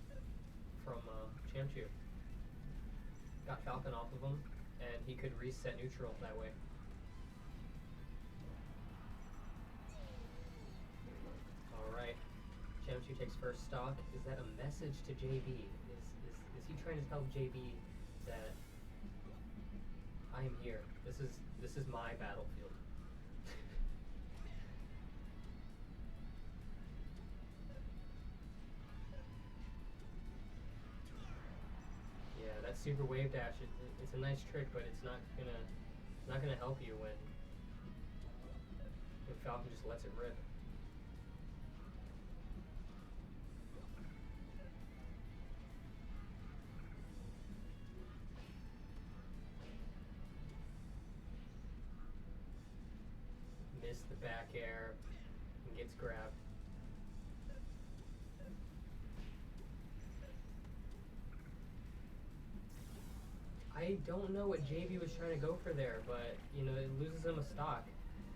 C: from Shamshu. Got Falcon off of him, and he could reset neutral that way. Alright. Shamshu takes first stock. Is that a message to JB? Is he trying to tell JB that I am here? This is my battlefield. Yeah, that super wave dash, it's a nice trick, but it's not gonna help you when Falcon just lets it rip. Missed the back air and gets grabbed. I don't know what JB was trying to go for there, but you know, it loses him a stock.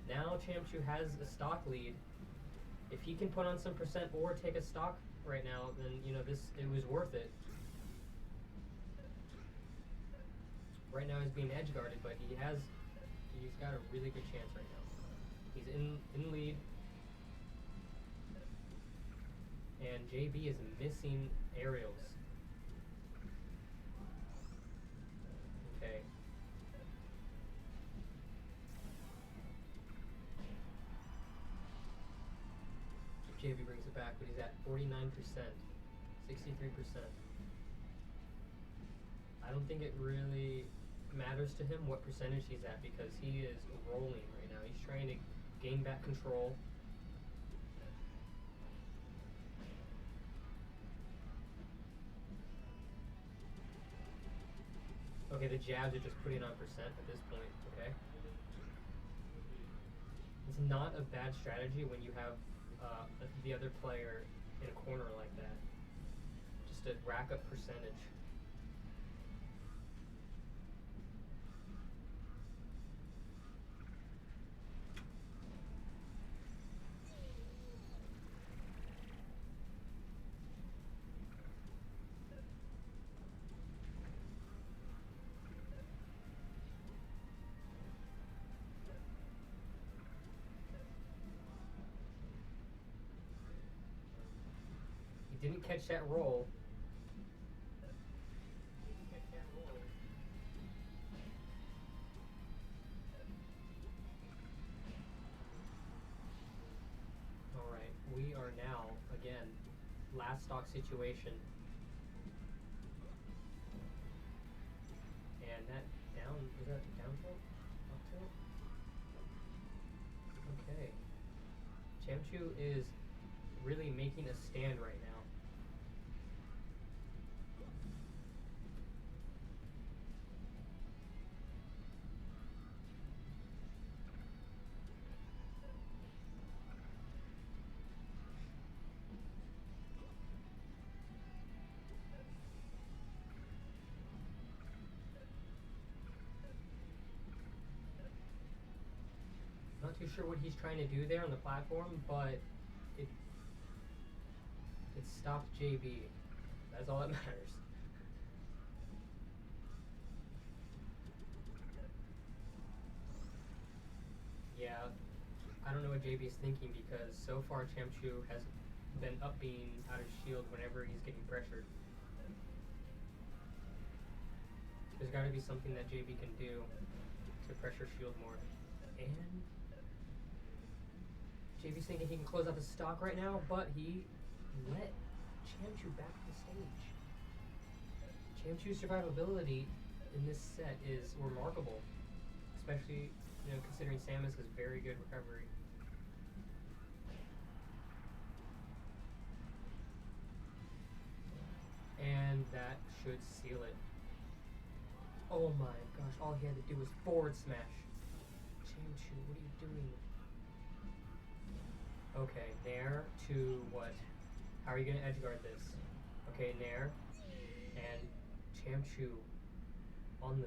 C: Now Shamshu has a stock lead. If he can put on some percent or take a stock right now, then you know it was worth it. Right now he's being edge guarded, but he's got a really good chance right now. He's in lead, and JB is missing aerials. Okay. JB brings it back, but he's at 49%, 63%. I don't think it really matters to him what percentage he's at because he is rolling right now. He's trying to gain back control. Okay, the jabs are just putting on percent at this point, okay? It's not a bad strategy when you have the other player in a corner like that. Just to rack up percentage. Didn't catch that roll. Alright, we are now, again, last stock situation. And that down, is that down tilt? Up tilt? Okay. Shamshu is really making a stand right now. Not too sure what he's trying to do there on the platform, but it stopped JB. That's all that matters. I don't know what JB is thinking because so far Chamchu has been up being out of shield whenever he's getting pressured. There's got to be something that JB can do to pressure shield more. And JB's thinking he can close out the stock right now, but he let Chamchu back to the stage. Chamchu's survivability in this set is remarkable, especially considering Samus has very good recovery. And that should seal it. Oh my gosh, all he had to do was forward smash. Chamchu, what are you doing? Okay, Nair to what? How are you going to edgeguard this? Okay, Nair. And Chamchu on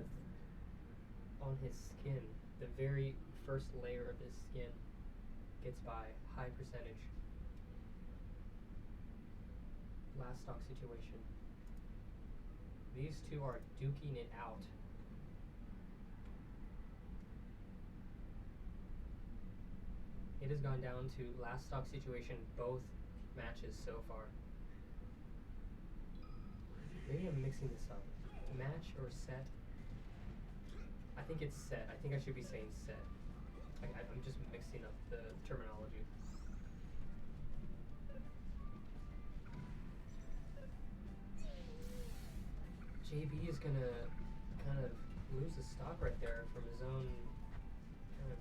C: his skin, the very first layer of his skin, gets by. High percentage. Last stock situation. These two are duking it out. It has gone down to last stock situation both matches so far. Maybe I'm mixing this up. Match or set? I think it's set. I think I should be saying set. I'm just mixing up the terminology. JB is gonna kind of lose the stock right there from his own kind of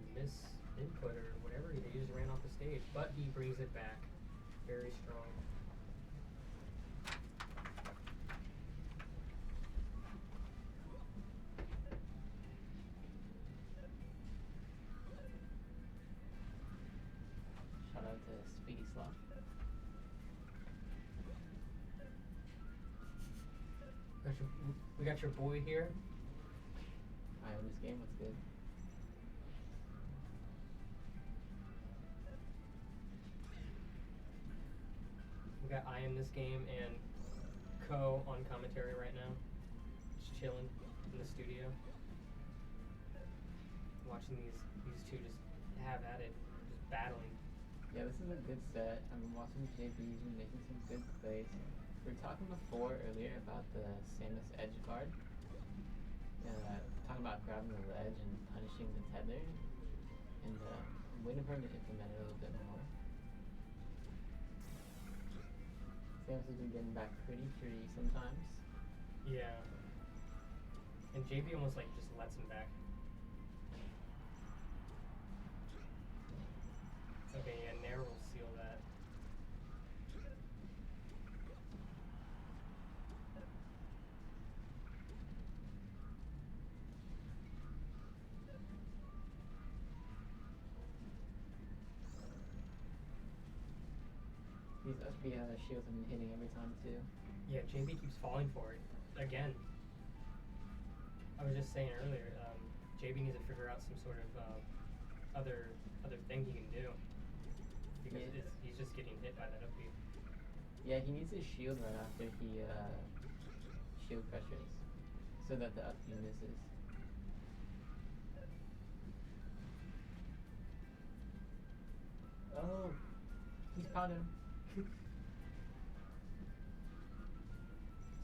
C: input or whatever. He just ran off the stage, but he brings it back very strong.
E: Shout out to Speedy Slot.
C: We got your boy here.
E: I own this game, what's good?
C: We got I am this game and Co on commentary right now. Just chilling in the studio. Watching these two just have at it, just battling.
E: Yeah, this is a good set. I've been watching JB, he's been making some good plays. We were talking before earlier about the Samus edge guard. Talking about grabbing the ledge and punishing the tether. And I'm waiting for him to implement it a little bit more. Samus has been getting back pretty free sometimes.
C: Yeah. And JB almost like just lets him back. Okay, yeah, Nair will seal that.
E: These SB shields have been hitting every time too.
C: Yeah, JB keeps falling for it. Again. I was just saying earlier, JB needs to figure out some sort of other thing he can do. Because
E: Yeah.
C: he's just getting hit by that up B.
E: Yeah, he needs his shield right after he shield pressures. So that the up B misses. Oh, he's caught him.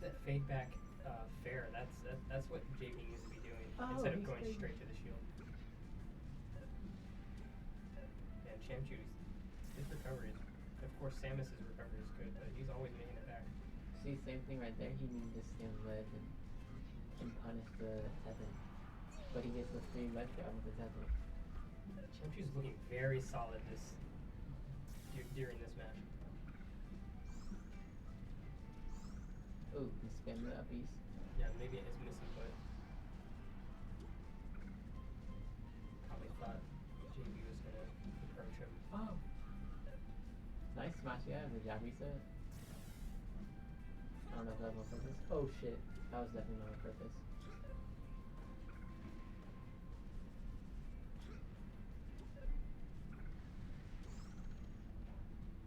C: That fade back fair, that's what JB needs to be doing
E: Oh,
C: instead of
E: he's
C: going
E: good.
C: straight to the shield. And Chamchu's his recovery is, of course Samus's recovery is good, but he's always making it back.
E: See, same thing right there. He needs to stay on the ledge and punish the tether. But he gets the free ledge grab with the tether.
C: Chamchu's looking very solid during this match.
E: Ooh, he spammed the uppies.
C: Yeah, maybe it is missing, but probably thought JB was gonna approach him.
E: Oh! Nice smash, yeah, the jab reset. I don't know if that was on purpose. Oh shit, that was definitely not on purpose.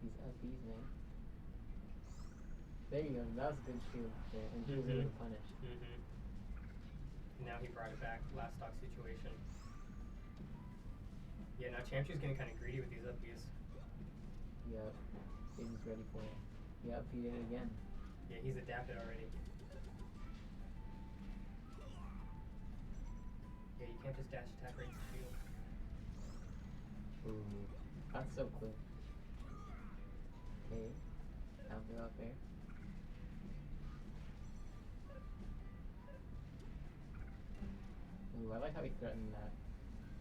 E: These uppies, man. There you go, that was a good shield there, and he was able to punish.
C: Now he brought it back. Last stock situation. Yeah, now Chamchu's getting kind of greedy with these up Bs.
E: Yep. He's ready for it. Yep, he did it again.
C: Yeah, he's adapted already. Yeah, you can't just dash attack right to shield.
E: Ooh. That's so quick. Okay. Down throw up there. Ooh, I like how he threatened that.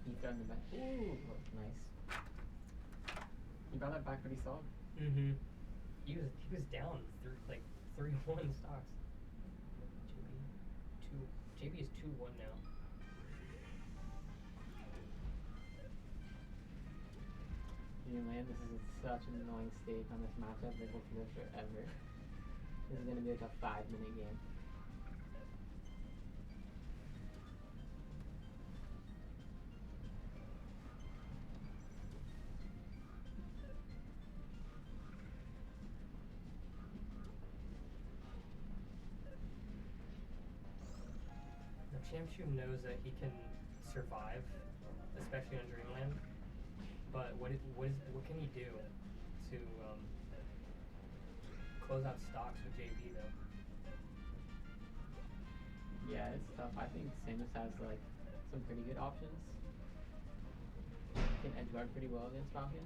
E: He threatened the back. Ooh, nice. He brought that back pretty solid.
C: Mm-hmm. He was down like 3-1 stocks. JB is 2-1 now.
E: Dreamland, this is such an annoying stage on this matchup. They will live forever. This is gonna be like a 5-minute game.
C: Now Chamchu knows that he can survive, especially on Dreamland. But what can he do to close out stocks with JB though?
E: Yeah, it's tough. I think Samus has like some pretty good options. He can edge guard pretty well against Falcon.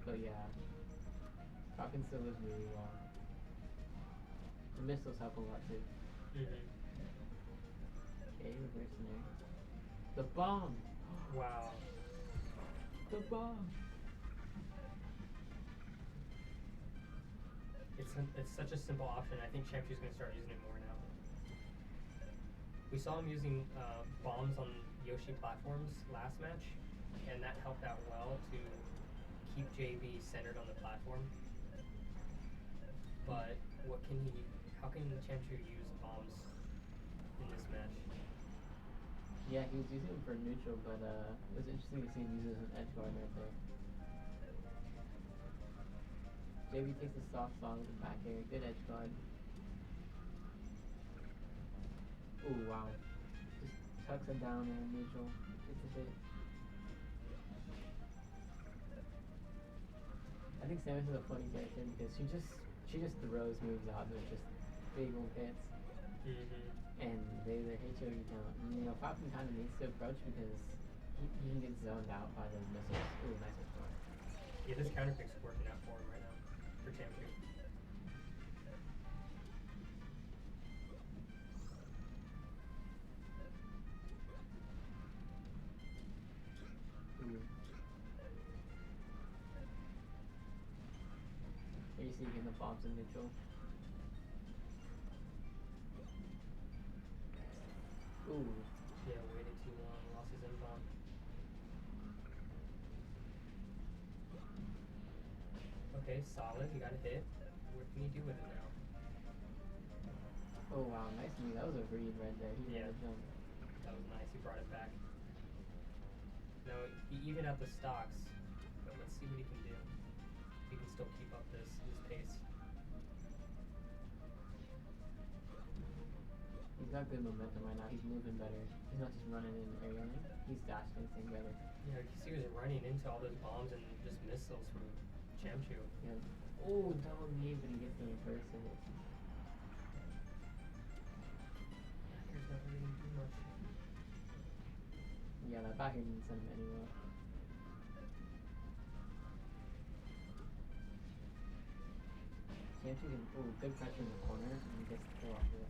E: But yeah, Falcon still lives really well. The missiles help a lot too.
C: Mm-hmm.
E: Okay, reverse there. The bomb!
C: Wow.
E: The bomb!
C: It's such a simple option. I think Chamchu's gonna start using it more now. We saw him using bombs on Yoshi platforms last match, and that helped out well to keep JB centered on the platform. But how can Chamchu use bombs in this match?
E: Yeah, he was using them for neutral, but it was interesting to see him use it as an edge guard right there. JB takes the soft spot with the back air, good edge guard. Ooh, wow. Just tucks it down in neutral. Gets a hit. I think Samus is a funny character because she just throws moves out that are just big old hits.
C: Mm-hmm.
E: And they either hit you or you don't. And, you know, Falcon kind of needs to approach because he can get zoned out by those missiles. Ooh, nice response.
C: Yeah, this counter pick's working out for him right now, for Chamchu.
E: Ooh. Here you see getting the bombs in neutral. Ooh.
C: Yeah, waited too long, lost his inbound. Okay, solid, he got a hit. What can he do with it now?
E: Oh wow, nice knee. That was a read right there. He
C: Yeah.
E: made a jump.
C: That was nice, he brought it back. Now, he evened out the stocks, but let's see what he can do. He can still keep up this pace.
E: He's got good momentum right now. He's moving better. He's not just running in aerially. He's dashing things better.
C: Yeah, because he was running into all those bombs and just missiles from Chamchu.
E: Yeah. Oh, double knee, but he gets the reverse of it.
C: There's not really gonna do much.
E: Yeah, that back didn't send him anywhere. Chamchu can, ooh, good pressure in the corner, and he gets the kill off of it.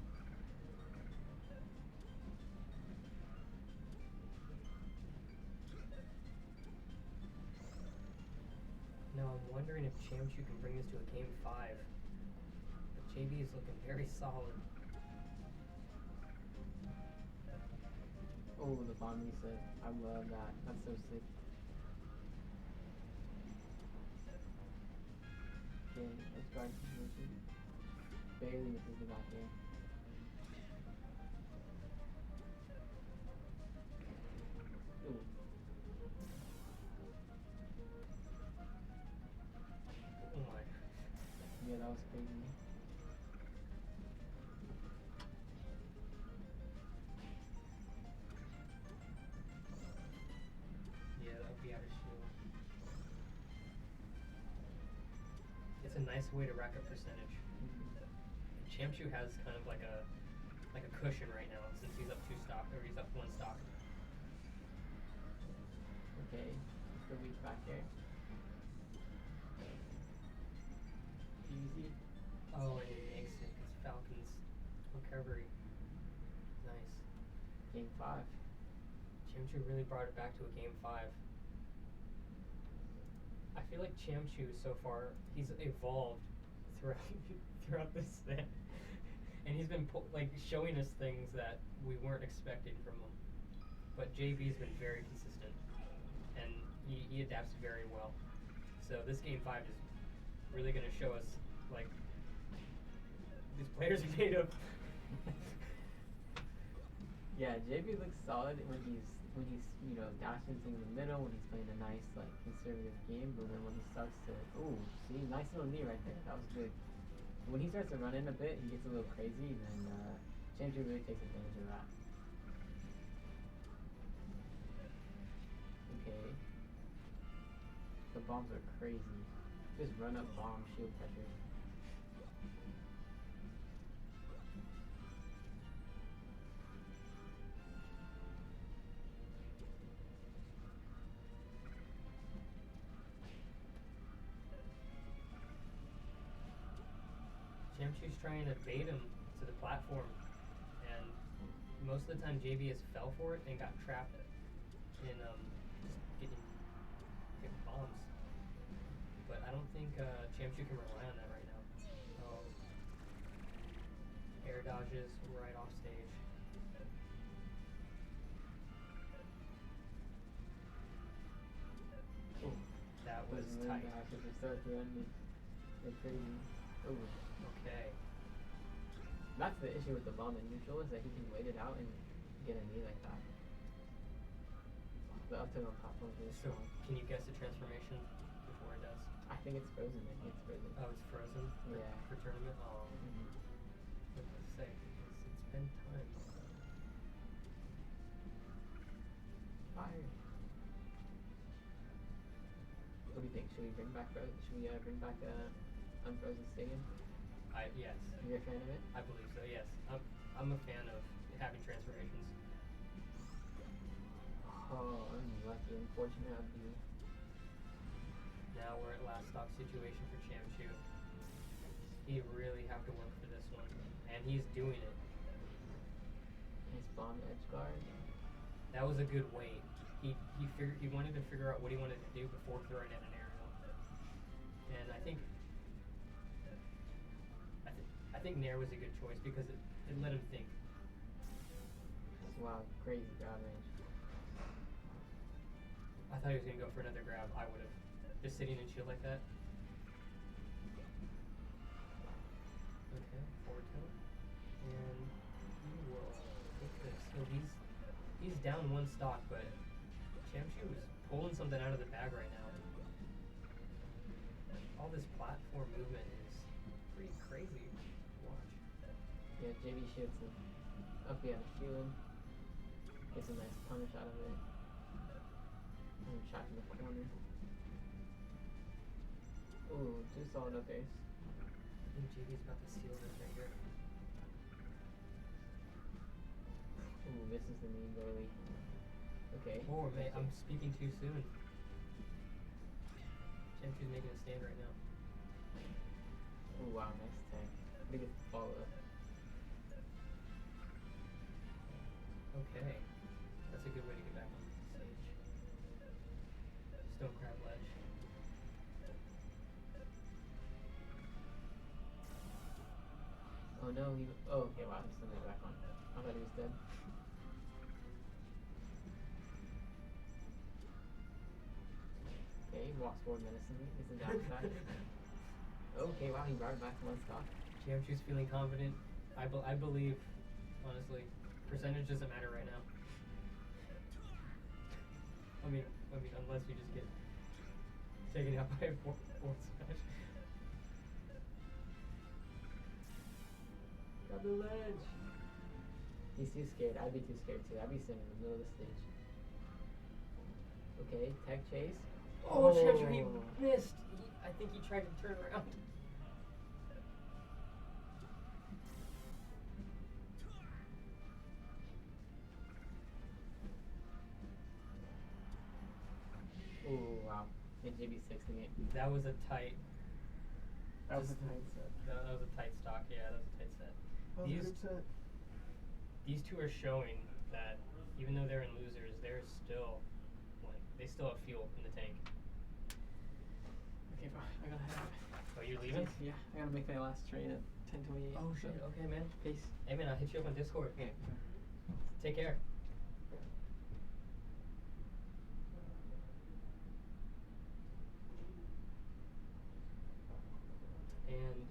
C: Now I'm wondering if Chamchu can bring this to a game 5. But JB is looking very solid.
E: Oh, the bomb reset. I love that. That's so sick. Okay, let's guard situation. Barely misses the back air. Ooh.
C: Oh my.
E: Yeah, that was crazy.
C: Yeah, that would be out of a nice way to rack up percentage. Chamchu has kind of like a cushion right now since he's up 2 stock, or he's up 1 stock.
E: Okay, let's go reach back here. Easy.
C: Oh, and he makes it. It's Falcon's recovery. Nice.
E: Game 5.
C: Chamchu really brought it back to a game 5. I feel like Chamchu so far, he's evolved throughout this thing. And he's been showing us things that we weren't expecting from him. But JB's been very consistent. And he adapts very well. So this game 5 is really going to show us, like, these players are made of.
E: Yeah, JB looks solid when he's dash fencing in the middle, when he's playing a nice conservative game, but then when he starts to see, nice little knee right there, that was good. When he starts to run in a bit, he gets a little crazy, then Chamchu really takes advantage of that. Okay. The bombs are crazy. Just run up bomb, shield pressure.
C: Chamchu's trying to bait him to the platform, and most of the time JB has fell for it and got trapped in just getting bombs. But I don't think Chamchu can rely on that right now. Air dodges right off stage.
E: Ooh.
C: That was
E: Those
C: tight.
E: dashes are so threatening. They're crazy. Ooh.
C: Okay.
E: That's the issue with the bomb in neutral, is that he can wait it out and get a knee like that. The up tilt on platform is really
C: So,
E: strong.
C: can you guess the transformation before it does?
E: I think it's frozen. I think it's frozen.
C: Oh, it's frozen for,
E: Yeah.
C: for tournament? Oh,
E: Mhm.
C: what did I say? It's been time.
E: Fire. What do you think? Should we bring back Unfrozen Stadium?
C: Yes.
E: You're a fan of it?
C: I believe so, yes. I'm a fan of having transformations.
E: Oh, unlucky, unfortunate of you.
C: Now we're at last stock situation for Chamchu. He really have to work for this one. And he's doing it.
E: Nice bomb edge guard.
C: That was a good wait. He wanted to figure out what he wanted to do before throwing in an aerial. And I think Nair was a good choice because it let him think.
E: Wow, crazy grab range.
C: I thought he was gonna go for another grab. I would have. Just sitting and shield like that. Okay, forward tilt. And he will take this. So he's down 1 stock, but Chamchu is pulling something out of the bag right now. All this platform movement is pretty crazy to watch.
E: Yeah, JB shoots him. Up yeah, shielding. Gets a nice punish out of it. And shot in the corner. Ooh, 2 solid up airs.
C: I think JB's about to seal this right here.
E: Ooh, misses the knee barely. Okay.
C: Oh, man, I'm speaking too soon. Chamchu's making a stand right now.
E: Ooh, wow, nice tag. Pretty good follow up.
C: Okay. That's a good way to get back on stage. Stone crab ledge.
E: Oh no, okay, wow, he's still back on. I thought he was dead. Okay, he walks forward menacingly, gets a down side. Okay, wow, he brought it back to 1 stock.
C: Chamchu's feeling confident. I believe, honestly, percentage doesn't matter right now. I mean, unless you just get taken out by a forward smash.
E: Grab the ledge! He's too scared. I'd be too scared too. I'd be sitting in the middle of the stage. Okay, tech chase.
C: Oh, Chamchu, he missed. I think he tried to turn around. That was a tight.
E: That was a
C: just-
E: tight set.
C: That was a tight stock. Yeah, that was a tight set.
F: That was a good set.
C: These two are showing that even though they're in losers, they're still like they still have fuel in the tank.
E: Okay, bro. I gotta head out.
C: Oh, you're leaving?
E: Yeah, I gotta make my last trade at 10:28.
C: Oh
E: so-
C: shit. Okay, man.
E: Peace.
C: Hey man, I'll hit you up on Discord.
E: Okay.
C: Take care. And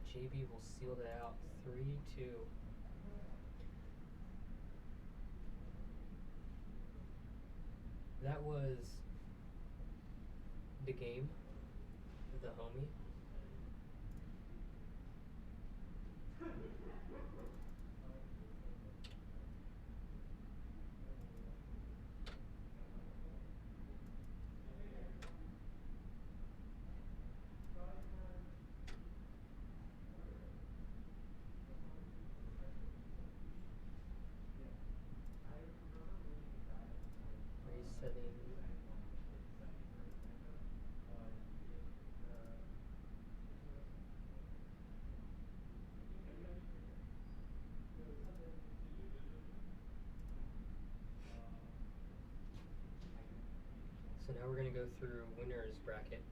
C: JB will seal that out 3-2. That was the game, the homie. Resetting. So now we're gonna go through winners bracket.